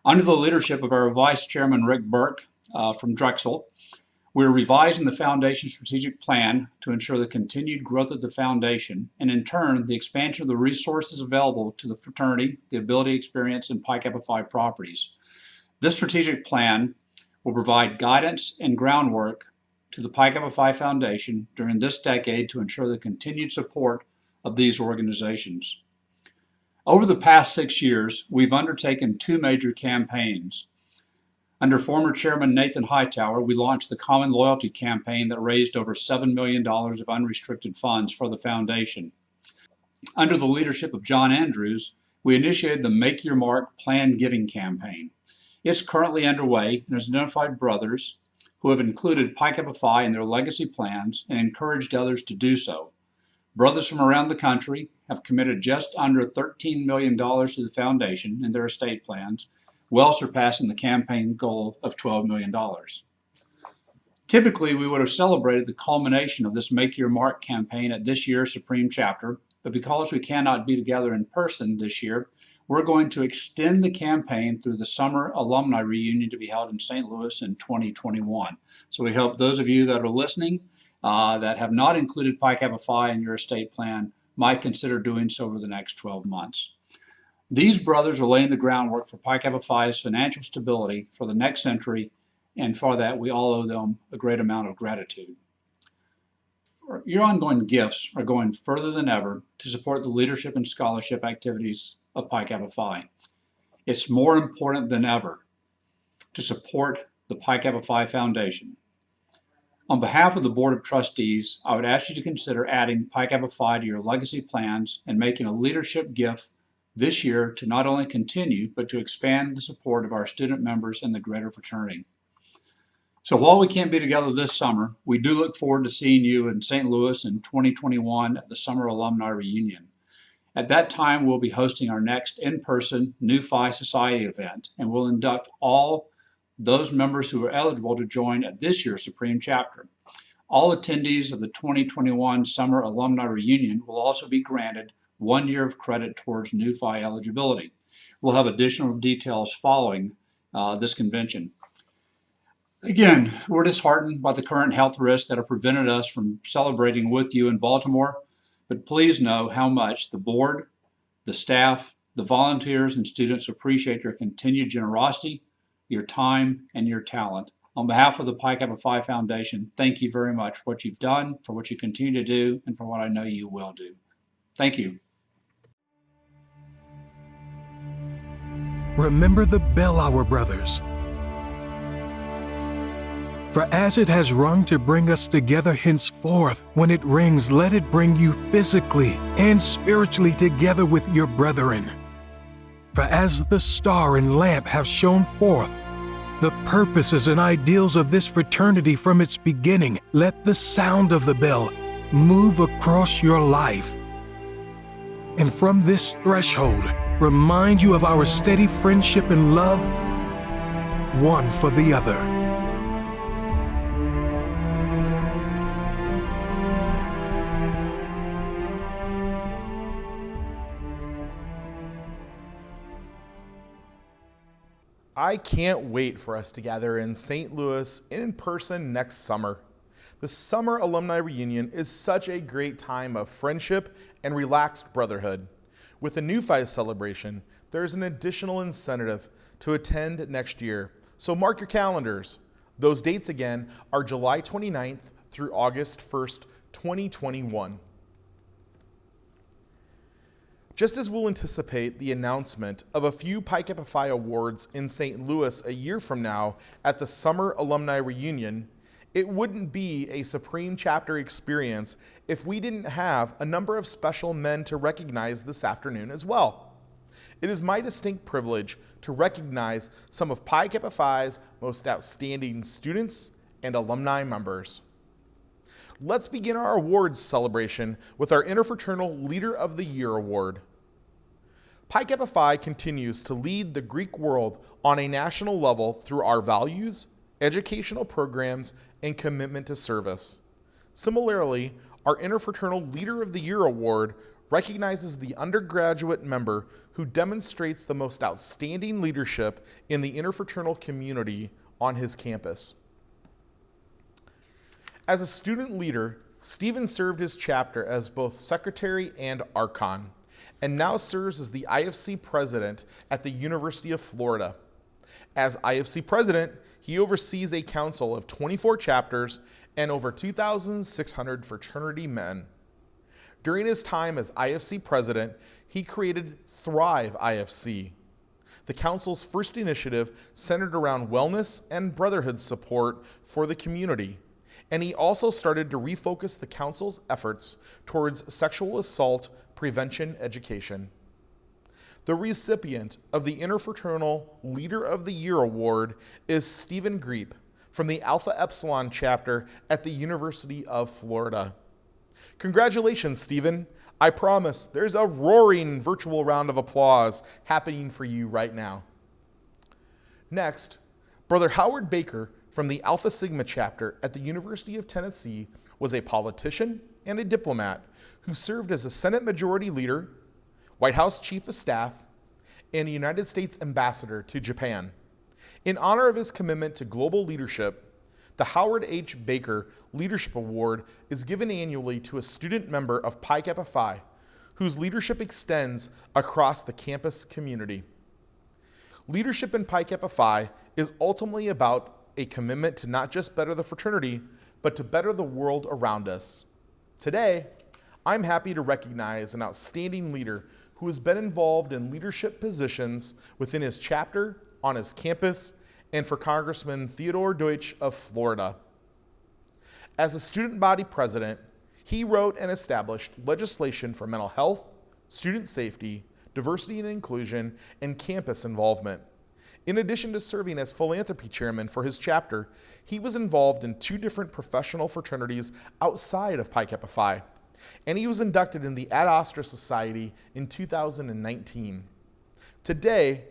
Under the leadership of our Vice Chairman Rick Burke from Drexel, we're revising the Foundation strategic plan to ensure the continued growth of the Foundation and, in turn, the expansion of the resources available to the fraternity, the Ability Experience, and Pi Kappa Phi properties. This strategic plan will provide guidance and groundwork to the Pi Kappa Phi Foundation during this decade to ensure the continued support of these organizations. Over the past 6 years, we've undertaken 2 major campaigns. Under former Chairman Nathan Hightower, we launched the Common Loyalty campaign that raised over $7 million of unrestricted funds for the foundation. Under the leadership of John Andrews, we initiated the Make Your Mark Plan Giving campaign. It's currently underway and has identified brothers who have included Pi Kappa Phi in their legacy plans and encouraged others to do so. Brothers from around the country have committed just under $13 million to the foundation in their estate plans, well surpassing the campaign goal of $12 million. Typically, we would have celebrated the culmination of this Make Your Mark campaign at this year's Supreme Chapter, but because we cannot be together in person this year, we're going to extend the campaign through the summer alumni reunion to be held in St. Louis in 2021. So we hope those of you that are listening that have not included Pi Kappa Phi in your estate plan might consider doing so over the next 12 months. These brothers are laying the groundwork for Pi Kappa Phi's financial stability for the next century, and for that we all owe them a great amount of gratitude. Your ongoing gifts are going further than ever to support the leadership and scholarship activities of Pi Kappa Phi. It's more important than ever to support the Pi Kappa Phi Foundation. On behalf of the Board of Trustees, I would ask you to consider adding Pi Kappa Phi to your legacy plans and making a leadership gift this year to not only continue, but to expand the support of our student members and the greater fraternity. So while we can't be together this summer, we do look forward to seeing you in St. Louis in 2021 at the Summer Alumni Reunion. At that time, we'll be hosting our next in-person New Phi Society event, and we'll induct all those members who are eligible to join at this year's Supreme Chapter. All attendees of the 2021 Summer Alumni Reunion will also be granted 1 year of credit towards New Phi eligibility. We'll have additional details following this convention. Again, we're disheartened by the current health risks that have prevented us from celebrating with you in Baltimore, but please know how much the board, the staff, the volunteers, and students appreciate your continued generosity, your time, and your talent. On behalf of the Pi Kappa Phi Foundation, thank you very much for what you've done, for what you continue to do, and for what I know you will do. Thank you. Remember the bell hour, brothers. For as it has rung to bring us together henceforth, when it rings, let it bring you physically and spiritually together with your brethren. For as the star and lamp have shone forth, the purposes and ideals of this fraternity from its beginning, let the sound of the bell move across your life. And from this threshold, remind you of our steady friendship and love, one for the other. I can't wait for us to gather in St. Louis in person next summer. The Summer Alumni Reunion is such a great time of friendship and relaxed brotherhood. With the New Phi celebration, there's an additional incentive to attend next year, so mark your calendars. Those dates again are July 29th through August 1st, 2021. Just as we'll anticipate the announcement of a few Pi Kappa Phi awards in St. Louis a year from now at the Summer Alumni Reunion, it wouldn't be a Supreme Chapter experience if we didn't have a number of special men to recognize this afternoon as well. It is my distinct privilege to recognize some of Pi Kappa Phi's most outstanding students and alumni members. Let's begin our awards celebration with our Interfraternal Leader of the Year Award. Pi Kappa Phi continues to lead the Greek world on a national level through our values, educational programs, and commitment to service. Similarly, our Interfraternal Leader of the Year Award recognizes the undergraduate member who demonstrates the most outstanding leadership in the interfraternal community on his campus. As a student leader, Stephen served his chapter as both secretary and archon, and now serves as the IFC president at the University of Florida. As IFC president, he oversees a council of 24 chapters and over 2,600 fraternity men. During his time as IFC president, he created Thrive IFC, the council's first initiative centered around wellness and brotherhood support for the community. And he also started to refocus the council's efforts towards sexual assault prevention education. The recipient of the Interfraternal Leader of the Year Award is Stephen Greep from the Alpha Epsilon chapter at the University of Florida. Congratulations, Stephen. I promise there's a roaring virtual round of applause happening for you right now. Next, Brother Howard Baker from the Alpha Sigma chapter at the University of Tennessee was a politician and a diplomat who served as a Senate Majority Leader, White House Chief of Staff, and a United States Ambassador to Japan. In honor of his commitment to global leadership, the Howard H. Baker Leadership Award is given annually to a student member of Pi Kappa Phi, whose leadership extends across the campus community. Leadership in Pi Kappa Phi is ultimately about a commitment to not just better the fraternity, but to better the world around us. Today, I'm happy to recognize an outstanding leader who has been involved in leadership positions within his chapter, on his campus, and for Congressman Theodore Deutsch of Florida. As a student body president, he wrote and established legislation for mental health, student safety, diversity and inclusion, and campus involvement. In addition to serving as philanthropy chairman for his chapter, he was involved in 2 different professional fraternities outside of Pi Kappa Phi, and he was inducted in the Ad Astra Society in 2019. Today,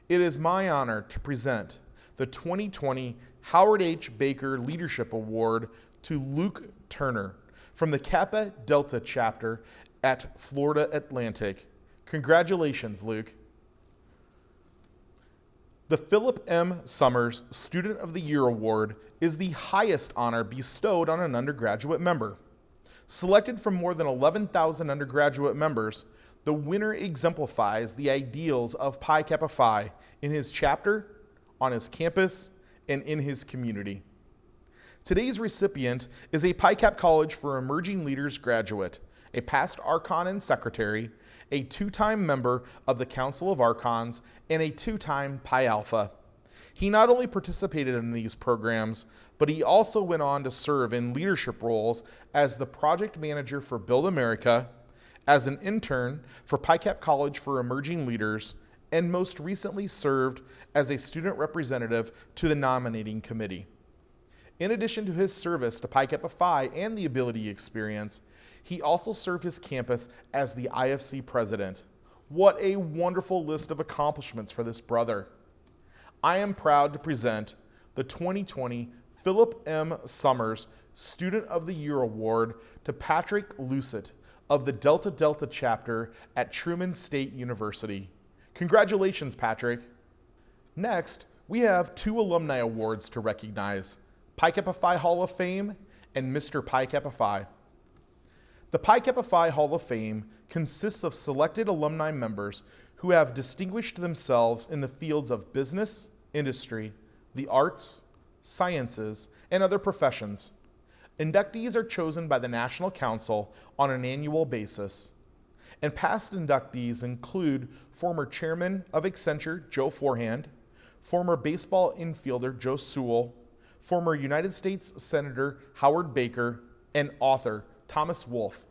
it is my honor to present the 2020 Howard H. Baker Leadership Award to Luke Turner from the Kappa Delta chapter at Florida Atlantic. Congratulations, Luke. The Philip M. Summers Student of the Year Award is the highest honor bestowed on an undergraduate member. Selected from more than 11,000 undergraduate members, the winner exemplifies the ideals of Pi Kappa Phi in his chapter, on his campus, and in his community. Today's recipient is a Pi Cap College for Emerging Leaders graduate, a past Archon and Secretary, a 2-time member of the Council of Archons, and a 2-time Pi Alpha. He not only participated in these programs, but he also went on to serve in leadership roles as the project manager for Build America, as an intern for Pi Cap College for Emerging Leaders, and most recently served as a student representative to the nominating committee. In addition to his service to Pi Kappa Phi and the Ability Experience, he also served his campus as the IFC president. What a wonderful list of accomplishments for this brother. I am proud to present the 2020 Philip M. Summers Student of the Year Award to Patrick Lucet of the Delta Delta chapter at Truman State University. Congratulations, Patrick. Next, we have 2 alumni awards to recognize, Pi Kappa Phi Hall of Fame and Mr. Pi Kappa Phi. The Pi Kappa Phi Hall of Fame consists of selected alumni members who have distinguished themselves in the fields of business, industry, the arts, sciences, and other professions. Inductees are chosen by the National Council on an annual basis. And past inductees include former chairman of Accenture, Joe Forehand, former baseball infielder Joe Sewell, former United States Senator Howard Baker, and author Thomas Wolfe.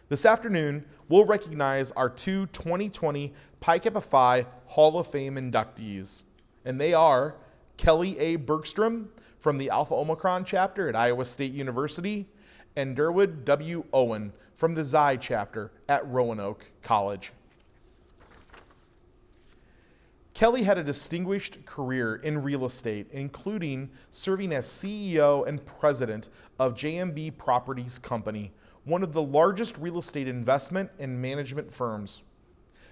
This afternoon, we'll recognize our 2 2020 Pi Kappa Phi Hall of Fame inductees, and they are Kelly A. Bergstrom from the Alpha Omicron chapter at Iowa State University, and Durwood W. Owen from the Xi chapter at Roanoke College. Kelly had a distinguished career in real estate, including serving as CEO and president of JMB Properties Company, one of the largest real estate investment and management firms.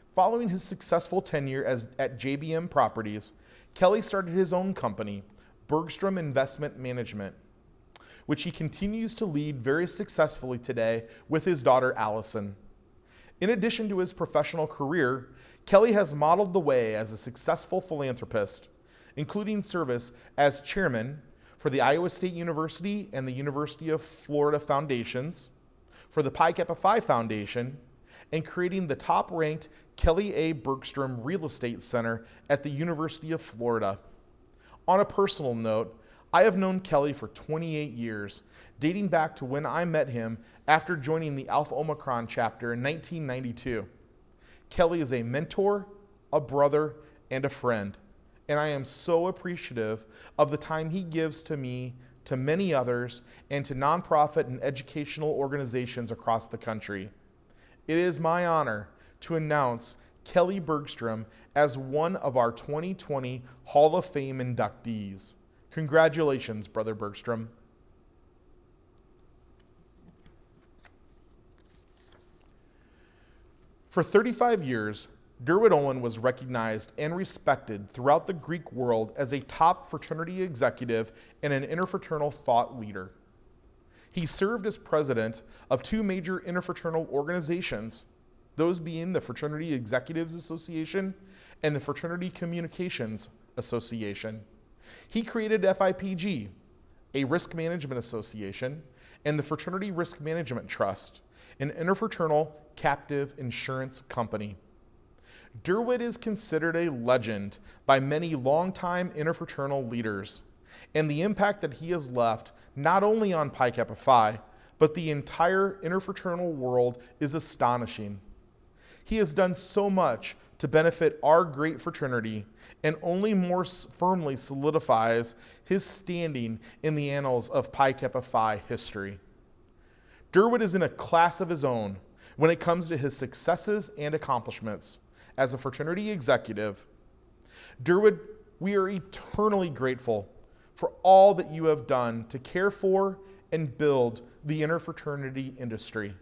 Following his successful tenure at JBM Properties, Kelly started his own company, Bergstrom Investment Management, which he continues to lead very successfully today with his daughter Allison. In addition to his professional career, Kelly has modeled the way as a successful philanthropist, including service as chairman for the Iowa State University and the University of Florida Foundations, for the Pi Kappa Phi Foundation, and creating the top-ranked Kelly A. Bergstrom Real Estate Center at the University of Florida. On a personal note, I have known Kelly for 28 years, dating back to when I met him after joining the Alpha Omicron chapter in 1992. Kelly is a mentor, a brother, and a friend, and I am so appreciative of the time he gives to me, to many others, and to nonprofit and educational organizations across the country. It is my honor to announce Kelly Bergstrom as one of our 2020 Hall of Fame inductees. Congratulations, Brother Bergstrom. For 35 years, Derwin Owen was recognized and respected throughout the Greek world as a top fraternity executive and an interfraternal thought leader. He served as president of two major interfraternal organizations, those being the Fraternity Executives Association and the Fraternity Communications Association. He created FIPG, a risk management association, and the Fraternity Risk Management Trust, an interfraternal captive insurance company. Derwin is considered a legend by many longtime interfraternal leaders, and the impact that he has left not only on Pi Kappa Phi, but the entire interfraternal world is astonishing. He has done so much to benefit our great fraternity and only more firmly solidifies his standing in the annals of Pi Kappa Phi history. Derwin is in a class of his own when it comes to his successes and accomplishments as a fraternity executive. Derwin, we are eternally grateful for all that you have done to care for and build the interfraternity industry,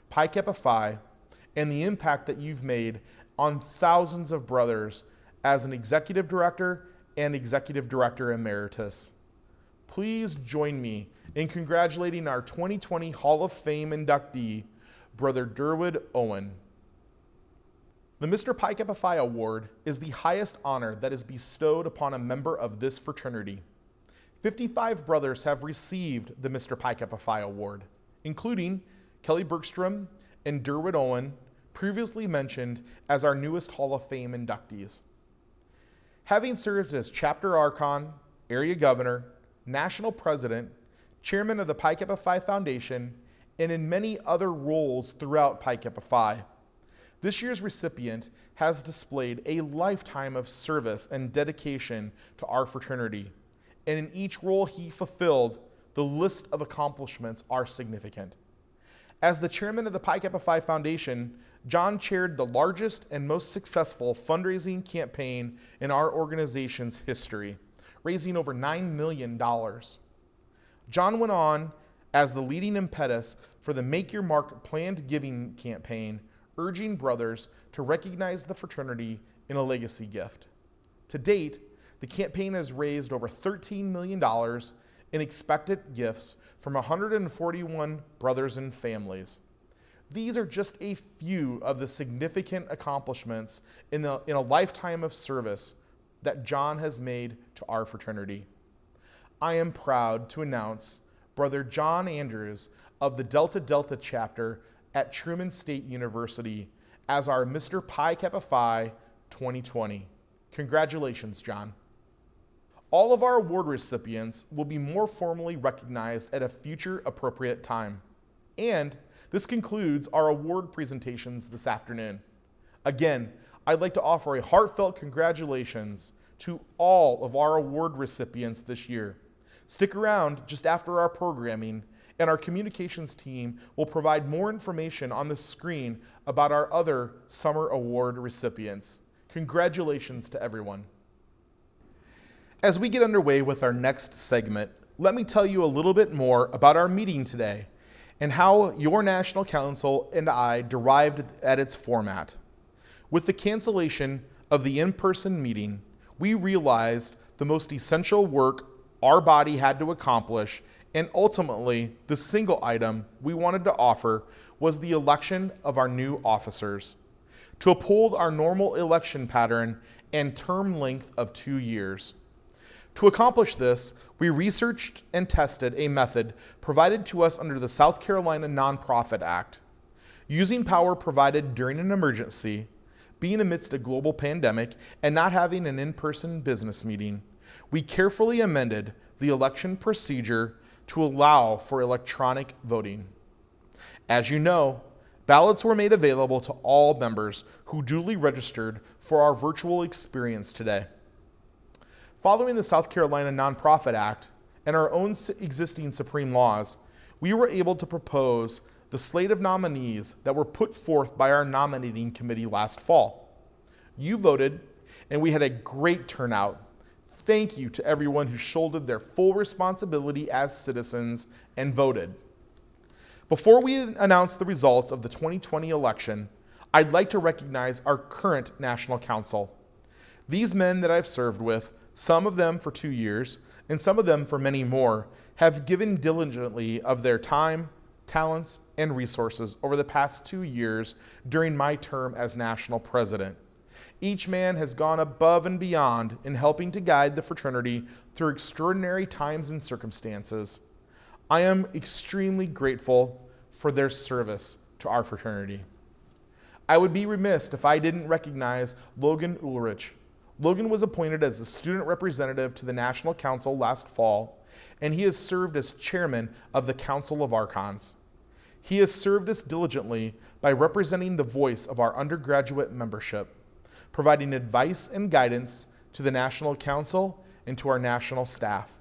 Pi Kappa Phi, and the impact that you've made on thousands of brothers as an executive director and executive director emeritus. Please join me in congratulating our 2020 Hall of Fame inductee, Brother Derwin Owen. The Mr. Pi Kappa Phi Award is the highest honor that is bestowed upon a member of this fraternity. 55 brothers have received the Mr. Pi Kappa Phi Award, including Kelly Bergstrom and Derwin Owen, previously mentioned as our newest Hall of Fame inductees. Having served as chapter archon, area governor, national president, chairman of the Pi Kappa Phi Foundation, and in many other roles throughout Pi Kappa Phi, this year's recipient has displayed a lifetime of service and dedication to our fraternity, and in each role he fulfilled, the list of accomplishments are significant. As the chairman of the Pi Kappa Phi Foundation, John chaired the largest and most successful fundraising campaign in our organization's history, raising over $9 million. John went on as the leading impetus for the Make Your Mark planned giving campaign, urging brothers to recognize the fraternity in a legacy gift. To date, the campaign has raised over $13 million in expected gifts from 141 brothers and families. These are just a few of the significant accomplishments in a lifetime of service that John has made to our fraternity. I am proud to announce Brother John Andrews of the Delta chapter at Truman State University as our Mr. Pi Kappa Phi 2020. Congratulations, John. All of our award recipients will be more formally recognized at a future appropriate time. And this concludes our award presentations this afternoon. Again, I'd like to offer a heartfelt congratulations to all of our award recipients this year. Stick around just after our programming, and our communications team will provide more information on the screen about our other summer award recipients. Congratulations to everyone. As we get underway with our next segment, let me tell you a little bit more about our meeting today and how your National Council and I derived at its format. With the cancellation of the in-person meeting, we realized the most essential work our body had to accomplish, and ultimately the single item we wanted to offer was the election of our new officers. To uphold our normal election pattern and term length of 2 years. To accomplish this, we researched and tested a method provided to us under the South Carolina Nonprofit Act. Using power provided during an emergency, being amidst a global pandemic, and not having an in-person business meeting, we carefully amended the election procedure to allow for electronic voting. As you know, ballots were made available to all members who duly registered for our virtual experience today. Following the South Carolina Nonprofit Act and our own existing Supreme laws, we were able to propose the slate of nominees that were put forth by our nominating committee last fall. You voted, and we had a great turnout. Thank you to everyone who shouldered their full responsibility as citizens and voted. Before we announce the results of the 2020 election, I'd like to recognize our current National Council. These men that I've served with, some of them for 2 years, and some of them for many more, have given diligently of their time, talents, and resources over the past 2 years during my term as national president. Each man has gone above and beyond in helping to guide the fraternity through extraordinary times and circumstances. I am extremely grateful for their service to our fraternity. I would be remiss if I didn't recognize Logan Ulrich. Logan was appointed as the student representative to the National Council last fall, and he has served as chairman of the Council of Archons. He has served us diligently by representing the voice of our undergraduate membership, providing advice and guidance to the National Council and to our national staff.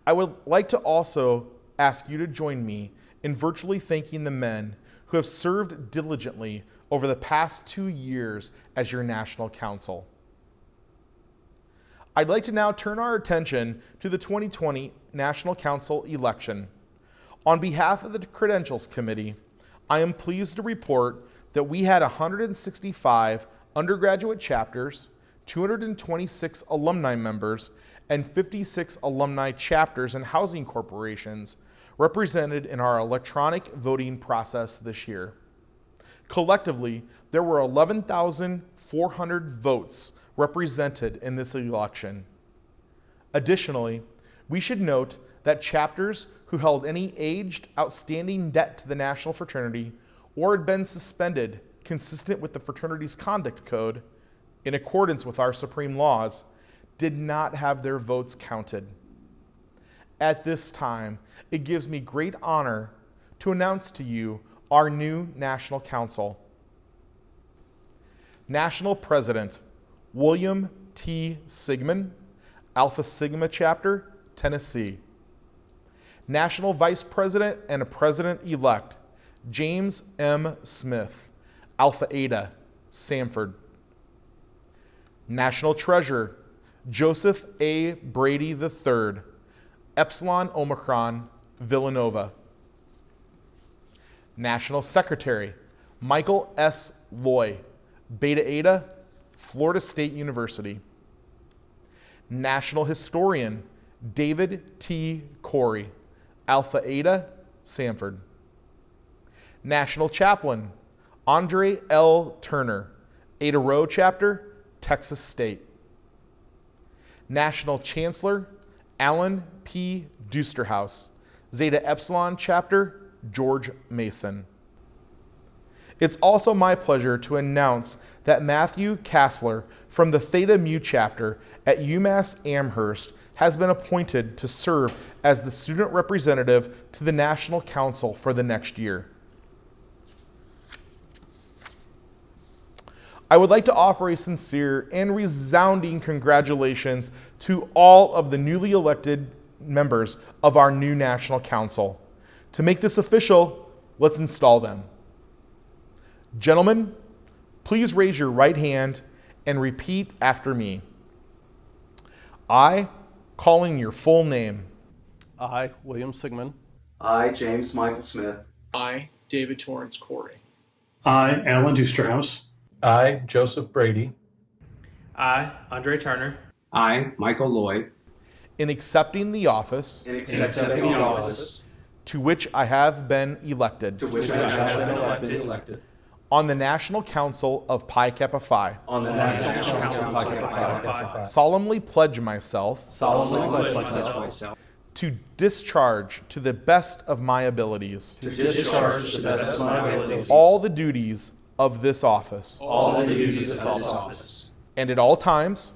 I would like to also ask you to join me in virtually thanking the men who have served diligently over the past 2 years as your National Council. I'd like to now turn our attention to the 2020 National Council election. On behalf of the Credentials Committee, I am pleased to report that we had 165 undergraduate chapters, 226 alumni members, and 56 alumni chapters and housing corporations represented in our electronic voting process this year. Collectively, there were 11,400 votes represented in this election. Additionally, we should note that chapters who held any aged outstanding debt to the National Fraternity or had been suspended consistent with the fraternity's conduct code in accordance with our Supreme laws did not have their votes counted. At this time, it gives me great honor to announce to you our new National Council. National President, William T. Sigmund, Alpha Sigma Chapter, Tennessee. National Vice President and President-elect, James M. Smith, Alpha Eta, Samford. National Treasurer, Joseph A. Brady III, Epsilon Omicron, Villanova. National Secretary, Michael S. Loy, Beta Eta, Florida State University. National Historian, David T. Corey, Alpha Eta, Samford. National Chaplain, Andre L. Turner, Eta Rho Chapter, Texas State. National Chancellor, Alan P. Dusterhouse, Zeta Epsilon Chapter, George Mason. It's also my pleasure to announce that Matthew Kassler from the Theta Mu Chapter at UMass Amherst has been appointed to serve as the student representative to the National Council for the next year. I would like to offer a sincere and resounding congratulations to all of the newly elected members of our new National Council. To make this official, let's install them. Gentlemen, please raise your right hand and repeat after me. I, calling your full name. I, William Sigmund. I, James Michael Smith. I, David Torrance Corey. I, Alan Dusterhouse. I, Joseph Brady. I, Andre Turner. I, Michael Lloyd. In accepting the office. To which I have been elected. On the National Council of Pi Kappa Phi. Solemnly pledge myself. To discharge to the best of my abilities. All the duties of this office. And at all times.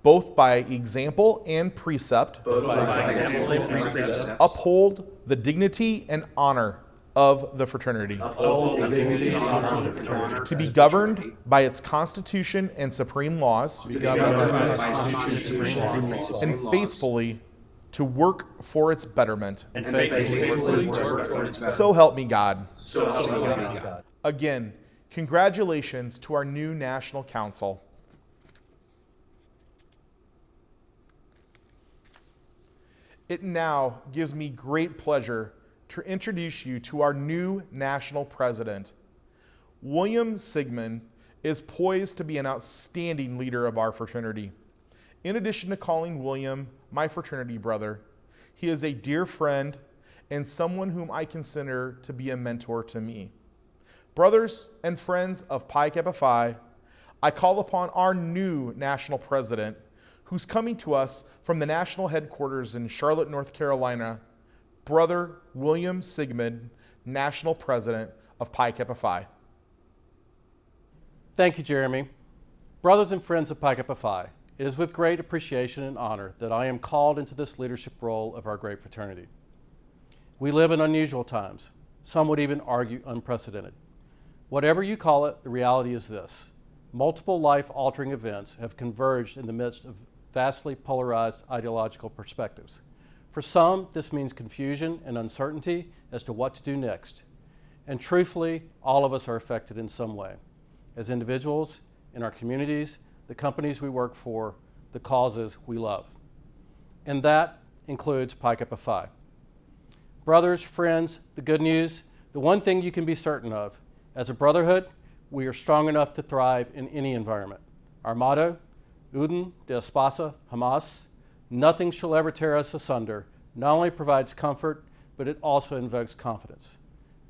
Both by example and precept. Uphold the dignity and honor of the fraternity. To be governed by its constitution and supreme laws. And faithfully to work for its betterment. So help me God. Again, congratulations to our new National Council. It now gives me great pleasure to introduce you to our new national president. William Sigmund is poised to be an outstanding leader of our fraternity. In addition to calling William my fraternity brother, he is a dear friend and someone whom I consider to be a mentor to me. Brothers and friends of Pi Kappa Phi, I call upon our new national president, who's coming to us from the national headquarters in Charlotte, North Carolina, Brother William Sigmund, National President of Pi Kappa Phi. Thank you, Jeremy. Brothers and friends of Pi Kappa Phi, it is with great appreciation and honor that I am called into this leadership role of our great fraternity. We live in unusual times. Some would even argue unprecedented. Whatever you call it, the reality is this. Multiple life-altering events have converged in the midst of vastly polarized ideological perspectives. For some, this means confusion and uncertainty as to what to do next. And truthfully, all of us are affected in some way. As individuals, in our communities, the companies we work for, the causes we love. And that includes Pi Kappa Phi. Brothers, friends, the good news, the one thing you can be certain of, as a brotherhood, we are strong enough to thrive in any environment. Our motto, Uden de Espasa Hamas, nothing shall ever tear us asunder, not only provides comfort, but it also invokes confidence.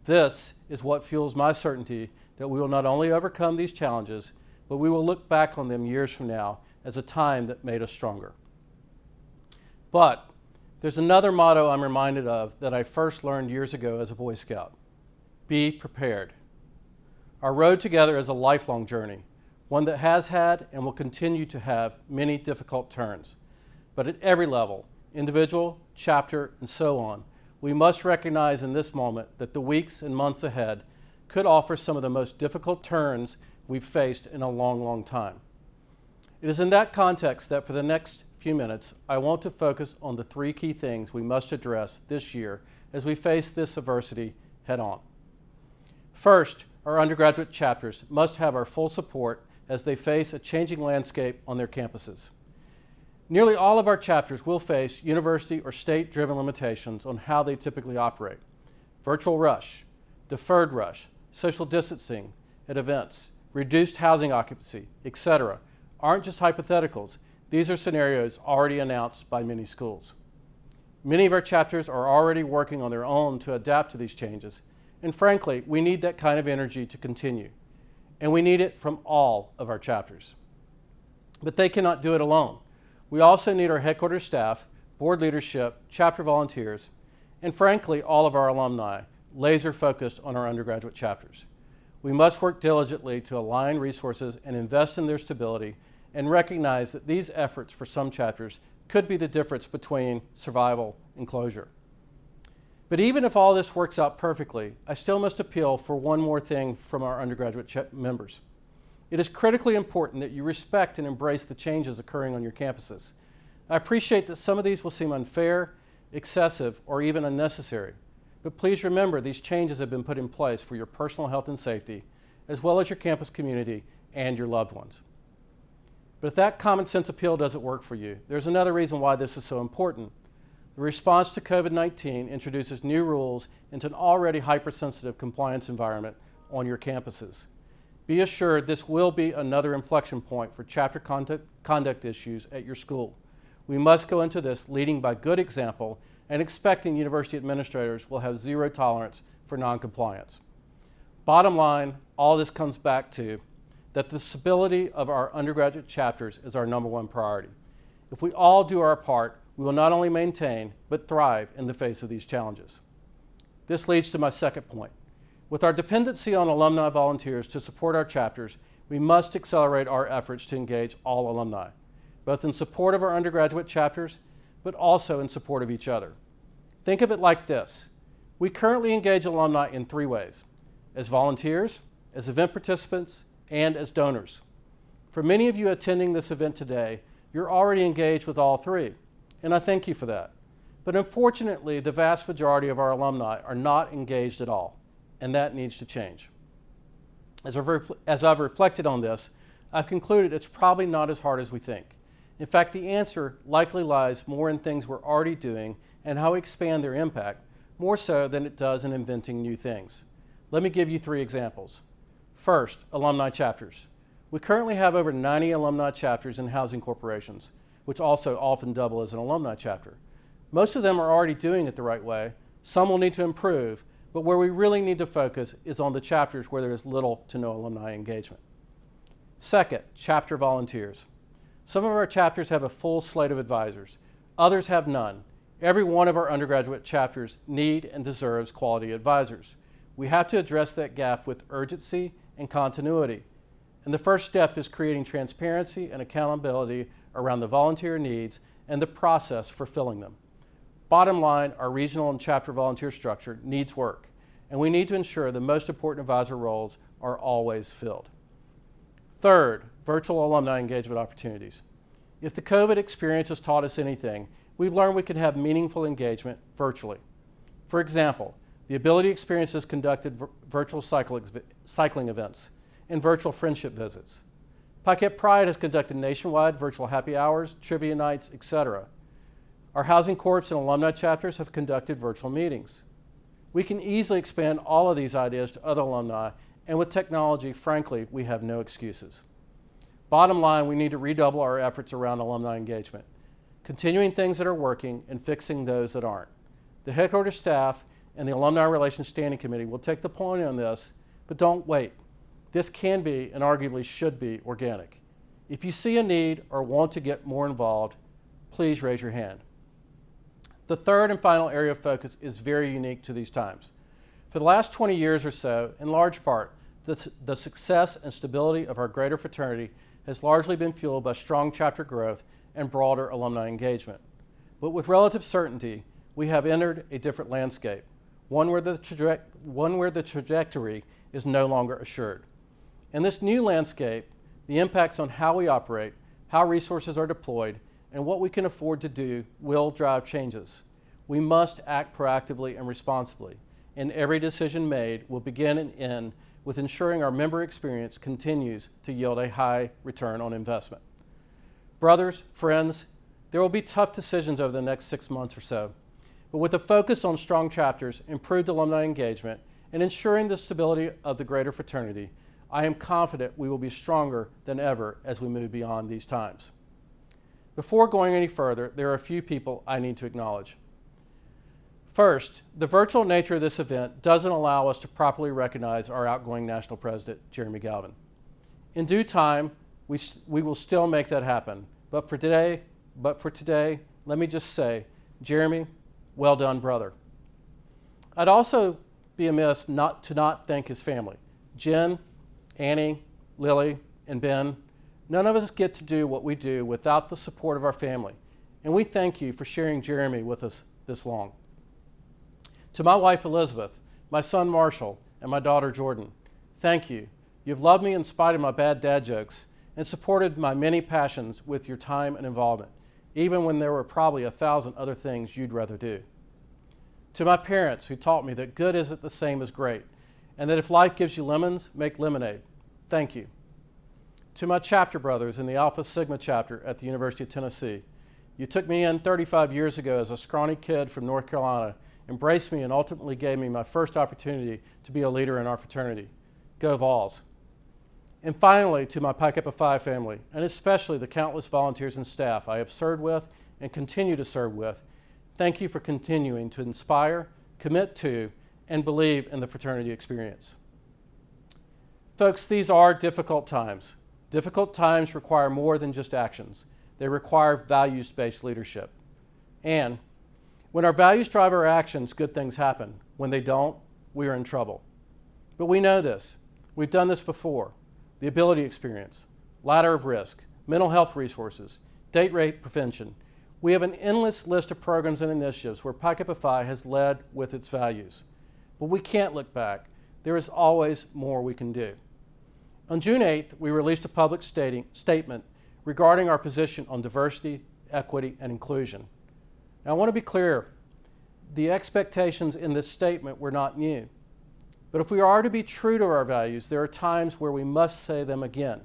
This is what fuels my certainty that we will not only overcome these challenges, but we will look back on them years from now as a time that made us stronger. But there's another motto I'm reminded of that I first learned years ago as a Boy Scout. Be prepared. Our road together is a lifelong journey, one that has had and will continue to have many difficult turns. But at every level, individual, chapter, and so on, we must recognize in this moment that the weeks and months ahead could offer some of the most difficult turns we've faced in a long, long time. It is in that context that for the next few minutes, I want to focus on the three key things we must address this year as we face this adversity head on. First, our undergraduate chapters must have our full support as they face a changing landscape on their campuses. Nearly all of our chapters will face university or state-driven limitations on how they typically operate. Virtual rush, deferred rush, social distancing at events, reduced housing occupancy, etc. aren't just hypotheticals. These are scenarios already announced by many schools. Many of our chapters are already working on their own to adapt to these changes, and frankly, we need that kind of energy to continue. And we need it from all of our chapters. But they cannot do it alone. We also need our headquarters staff, board leadership, chapter volunteers, and frankly, all of our alumni, laser focused on our undergraduate chapters. We must work diligently to align resources and invest in their stability and recognize that these efforts for some chapters could be the difference between survival and closure. But even if all this works out perfectly, I still must appeal for one more thing from our undergraduate members. It is critically important that you respect and embrace the changes occurring on your campuses. I appreciate that some of these will seem unfair, excessive, or even unnecessary. But please remember these changes have been put in place for your personal health and safety, as well as your campus community and your loved ones. But if that common sense appeal doesn't work for you, there's another reason why this is so important. The response to COVID-19 introduces new rules into an already hypersensitive compliance environment on your campuses. Be assured this will be another inflection point for chapter conduct issues at your school. We must go into this leading by good example and expecting university administrators will have zero tolerance for noncompliance. Bottom line, all this comes back to that the stability of our undergraduate chapters is our number one priority. If we all do our part, we will not only maintain, but thrive in the face of these challenges. This leads to my second point. With our dependency on alumni volunteers to support our chapters, we must accelerate our efforts to engage all alumni, both in support of our undergraduate chapters, but also in support of each other. Think of it like this. We currently engage alumni in three ways: as volunteers, as event participants, and as donors. For many of you attending this event today, you're already engaged with all three, and I thank you for that. But unfortunately, the vast majority of our alumni are not engaged at all, and that needs to change. As I've reflected on this, I've concluded it's probably not as hard as we think. In fact, the answer likely lies more in things we're already doing and how we expand their impact, more so than it does in inventing new things. Let me give you three examples. First, alumni chapters. We currently have over 90 alumni chapters in housing corporations, which also often double as an alumni chapter. Most of them are already doing it the right way. Some will need to improve, but where we really need to focus is on the chapters where there is little to no alumni engagement. Second, chapter volunteers. Some of our chapters have a full slate of advisors. Others have none. Every one of our undergraduate chapters need and deserves quality advisors. We have to address that gap with urgency and continuity. And the first step is creating transparency and accountability around the volunteer needs and the process for filling them. Bottom line, our regional and chapter volunteer structure needs work, and we need to ensure the most important advisor roles are always filled. Third, virtual alumni engagement opportunities. If the COVID experience has taught us anything, we've learned we can have meaningful engagement virtually. For example, the Ability Experience has conducted virtual cycling events and virtual friendship visits. Pikeette Pride has conducted nationwide virtual happy hours, trivia nights, etc. Our Housing Corps and alumni chapters have conducted virtual meetings. We can easily expand all of these ideas to other alumni, and with technology, frankly, we have no excuses. Bottom line, we need to redouble our efforts around alumni engagement, continuing things that are working and fixing those that aren't. The headquarters staff and the Alumni Relations Standing Committee will take the point on this, but don't wait. This can be, and arguably should be, organic. If you see a need or want to get more involved, please raise your hand. The third and final area of focus is very unique to these times. For the last 20 years or so, in large part, the success and stability of our greater fraternity has largely been fueled by strong chapter growth and broader alumni engagement. But with relative certainty, we have entered a different landscape, one where the trajectory is no longer assured. In this new landscape, the impacts on how we operate, how resources are deployed, and what we can afford to do will drive changes. We must act proactively and responsibly, and every decision made will begin and end with ensuring our member experience continues to yield a high return on investment. Brothers, friends, there will be tough decisions over the next 6 months or so, but with a focus on strong chapters, improved alumni engagement, and ensuring the stability of the greater fraternity, I am confident we will be stronger than ever as we move beyond these times. Before going any further, there are a few people I need to acknowledge. First, the virtual nature of this event doesn't allow us to properly recognize our outgoing National President, Jeremy Galvin. In due time, we will still make that happen. But for today, let me just say, Jeremy, well done, brother. I'd also be amiss not to thank his family. Jen, Annie, Lily, and Ben. None of us get to do what we do without the support of our family, and we thank you for sharing Jeremy with us this long. To my wife Elizabeth, my son Marshall, and my daughter Jordan, thank you. You've loved me in spite of my bad dad jokes and supported my many passions with your time and involvement, even when there were probably 1,000 other things you'd rather do. To my parents who taught me that good isn't the same as great, and that if life gives you lemons, make lemonade, thank you. To my chapter brothers in the Alpha Sigma chapter at the University of Tennessee, you took me in 35 years ago as a scrawny kid from North Carolina, embraced me, and ultimately gave me my first opportunity to be a leader in our fraternity. Go Vols. And finally, to my Pi Kappa Phi family, and especially the countless volunteers and staff I have served with and continue to serve with, thank you for continuing to inspire, commit to, and believe in the fraternity experience. Folks, these are difficult times. Difficult times require more than just actions. They require values-based leadership. And when our values drive our actions, good things happen. When they don't, we are in trouble. But we know this. We've done this before. The ability experience, ladder of risk, mental health resources, date rape prevention. We have an endless list of programs and initiatives where Pi Kappa Phi has led with its values. But we can't look back. There is always more we can do. On June 8th, we released a public statement regarding our position on diversity, equity, and inclusion. Now, I want to be clear, the expectations in this statement were not new. But if we are to be true to our values, there are times where we must say them again.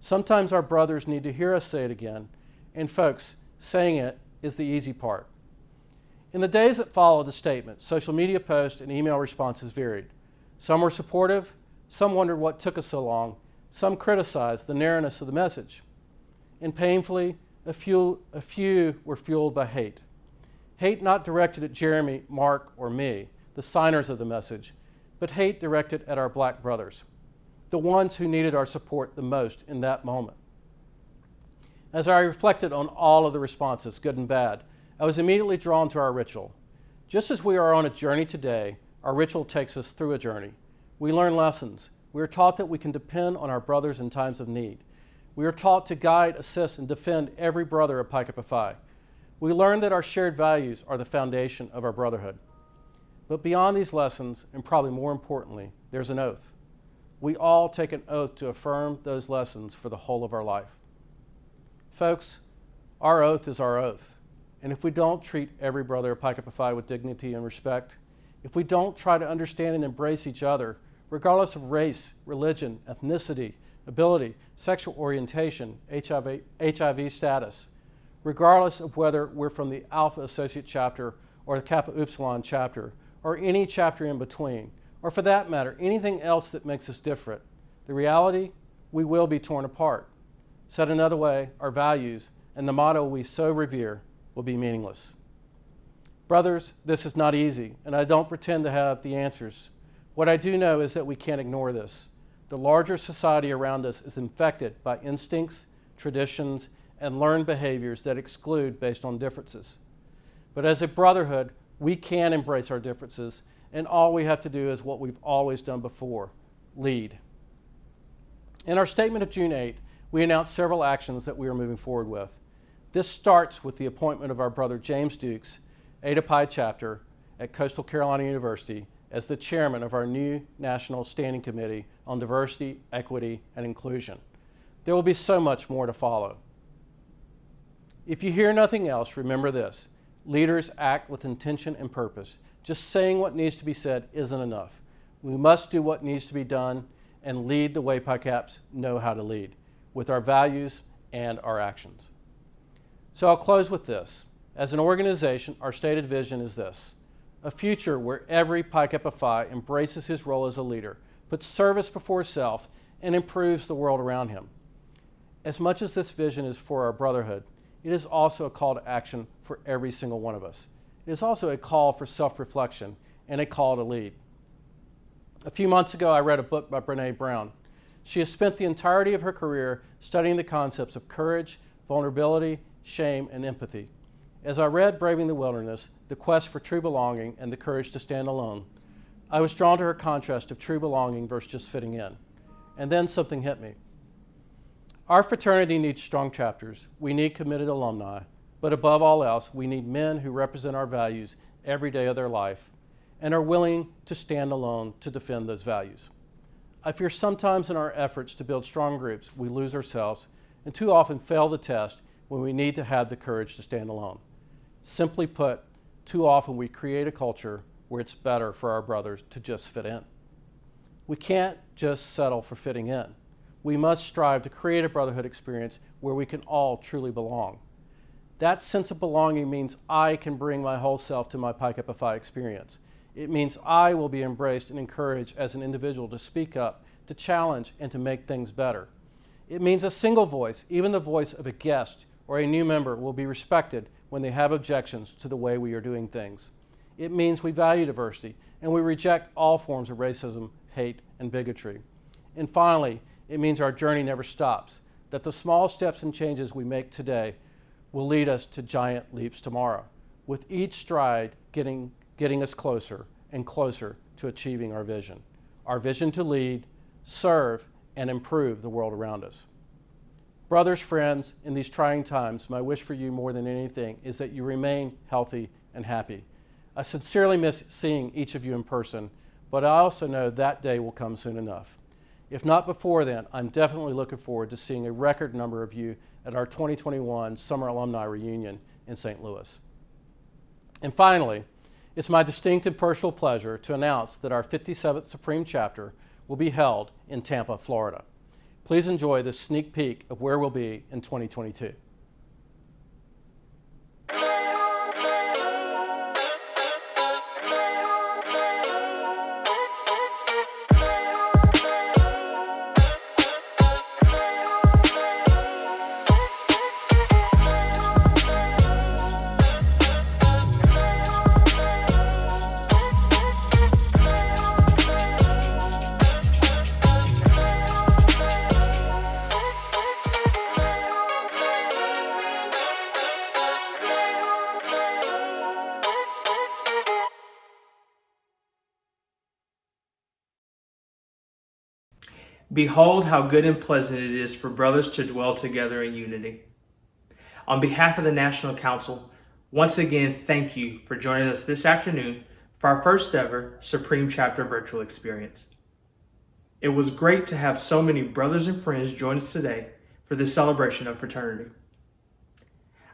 Sometimes our brothers need to hear us say it again, and folks, saying it is the easy part. In the days that followed the statement, social media posts and email responses varied. Some were supportive, some wondered what took us so long, some criticized the narrowness of the message. And painfully, a few were fueled by hate. Hate not directed at Jeremy, Mark, or me, the signers of the message, but hate directed at our black brothers, the ones who needed our support the most in that moment. As I reflected on all of the responses, good and bad, I was immediately drawn to our ritual. Just as we are on a journey today, our ritual takes us through a journey. We learn lessons. We are taught that we can depend on our brothers in times of need. We are taught to guide, assist, and defend every brother of Pi Kappa Phi. We learn that our shared values are the foundation of our brotherhood. But beyond these lessons, and probably more importantly, there's an oath. We all take an oath to affirm those lessons for the whole of our life. Folks, our oath is our oath. And if we don't treat every brother of Pi Kappa Phi with dignity and respect, if we don't try to understand and embrace each other, regardless of race, religion, ethnicity, ability, sexual orientation, HIV status, regardless of whether we're from the Alpha Associate Chapter or the Kappa Upsilon Chapter, or any chapter in between, or for that matter, anything else that makes us different, the reality, we will be torn apart. Said another way, our values and the motto we so revere will be meaningless. Brothers, this is not easy, and I don't pretend to have the answers. What I do know is that we can't ignore this. The larger society around us is infected by instincts, traditions, and learned behaviors that exclude based on differences. But as a brotherhood, we can embrace our differences, and all we have to do is what we've always done before, lead. In our statement of June 8th, we announced several actions that we are moving forward with. This starts with the appointment of our brother James Dukes, Eta Pi chapter at Coastal Carolina University, as the chairman of our new National Standing Committee on Diversity, Equity, and Inclusion. There will be so much more to follow. If you hear nothing else, remember this. Leaders act with intention and purpose. Just saying what needs to be said isn't enough. We must do what needs to be done and lead the way Pi Caps know how to lead, with our values and our actions. So I'll close with this. As an organization, our stated vision is this: a future where every Pi Kappa Phi embraces his role as a leader, puts service before self, and improves the world around him. As much as this vision is for our brotherhood, it is also a call to action for every single one of us. It is also a call for self-reflection and a call to lead. A few months ago, I read a book by Brené Brown. She has spent the entirety of her career studying the concepts of courage, vulnerability, shame, and empathy. As I read Braving the Wilderness, The Quest for True Belonging and the Courage to Stand Alone, I was drawn to her contrast of true belonging versus just fitting in. And then something hit me. Our fraternity needs strong chapters. We need committed alumni. But above all else, we need men who represent our values every day of their life and are willing to stand alone to defend those values. I fear sometimes in our efforts to build strong groups, we lose ourselves and too often fail the test when we need to have the courage to stand alone. Simply put, too often we create a culture where it's better for our brothers to just fit in. We can't just settle for fitting in. we must strive to create a brotherhood experience where we can all truly belong. That sense of belonging means I can bring my whole self to my Pi Kappa Phi experience. It means I will be embraced and encouraged as an individual to speak up, to challenge, and to make things better. It means a single voice, even the voice of a guest or a new member, will be respected when they have objections to the way we are doing things. It means we value diversity and we reject all forms of racism, hate, and bigotry. And finally, it means our journey never stops, that the small steps and changes we make today will lead us to giant leaps tomorrow, with each stride getting us closer and closer to achieving our vision to lead, serve, and improve the world around us. Brothers, friends, in these trying times, my wish for you more than anything is that you remain healthy and happy. I sincerely miss seeing each of you in person, but I also know that day will come soon enough. If not before then, I'm definitely looking forward to seeing a record number of you at our 2021 Summer Alumni Reunion in St. Louis. And finally, it's my distinct and personal pleasure to announce that our 57th Supreme Chapter will be held in Tampa, Florida. Please enjoy this sneak peek of where we'll be in 2022. Behold how good and pleasant it is for brothers to dwell together in unity. On behalf of the National Council, once again, thank you for joining us this afternoon for our first ever Supreme Chapter virtual experience. It was great to have so many brothers and friends join us today for this celebration of fraternity.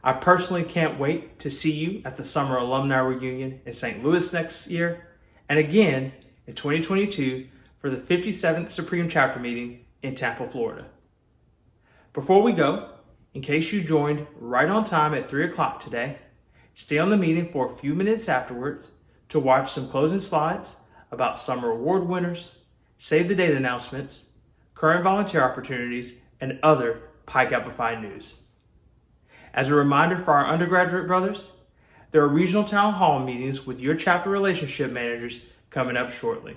I personally can't wait to see you at the Summer Alumni Reunion in St. Louis next year, and again in 2022 for the 57th Supreme Chapter meeting in Tampa, Florida. Before we go, in case you joined right on time at 3 o'clock today, stay on the meeting for a few minutes afterwards to watch some closing slides about summer award winners, save the date announcements, current volunteer opportunities, and other Pi Kappa Phi news. As a reminder for our undergraduate brothers, there are regional town hall meetings with your chapter relationship managers coming up shortly.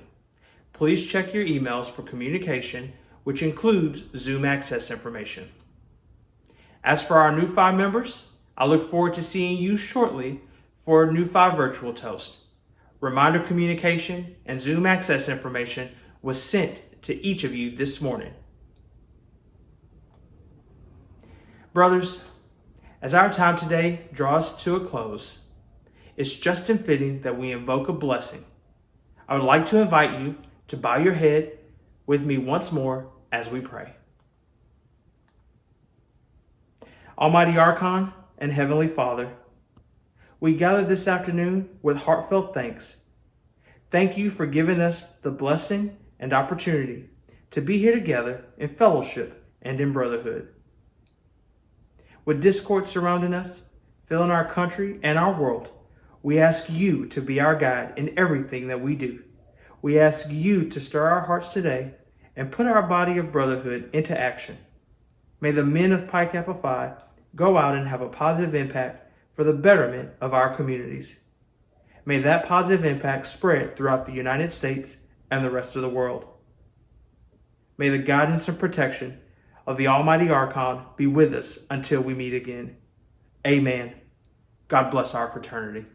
Please check your emails for communication, which includes Zoom access information. As for our new 5 members, I look forward to seeing you shortly for a new 5 virtual toast. Reminder communication and Zoom access information was sent to each of you this morning. Brothers, as our time today draws to a close, it's just and fitting that we invoke a blessing. I would like to invite you to bow your head with me once more as we pray. Almighty Archon and Heavenly Father, we gather this afternoon with heartfelt thanks. Thank you for giving us the blessing and opportunity to be here together in fellowship and in brotherhood. With discord surrounding us, filling our country and our world, we ask you to be our guide in everything that we do. We ask you to stir our hearts today and put our body of brotherhood into action. May the men of Pi Kappa Phi go out and have a positive impact for the betterment of our communities. May that positive impact spread throughout the United States and the rest of the world. May the guidance and protection of the Almighty Archon be with us until we meet again. Amen. God bless our fraternity.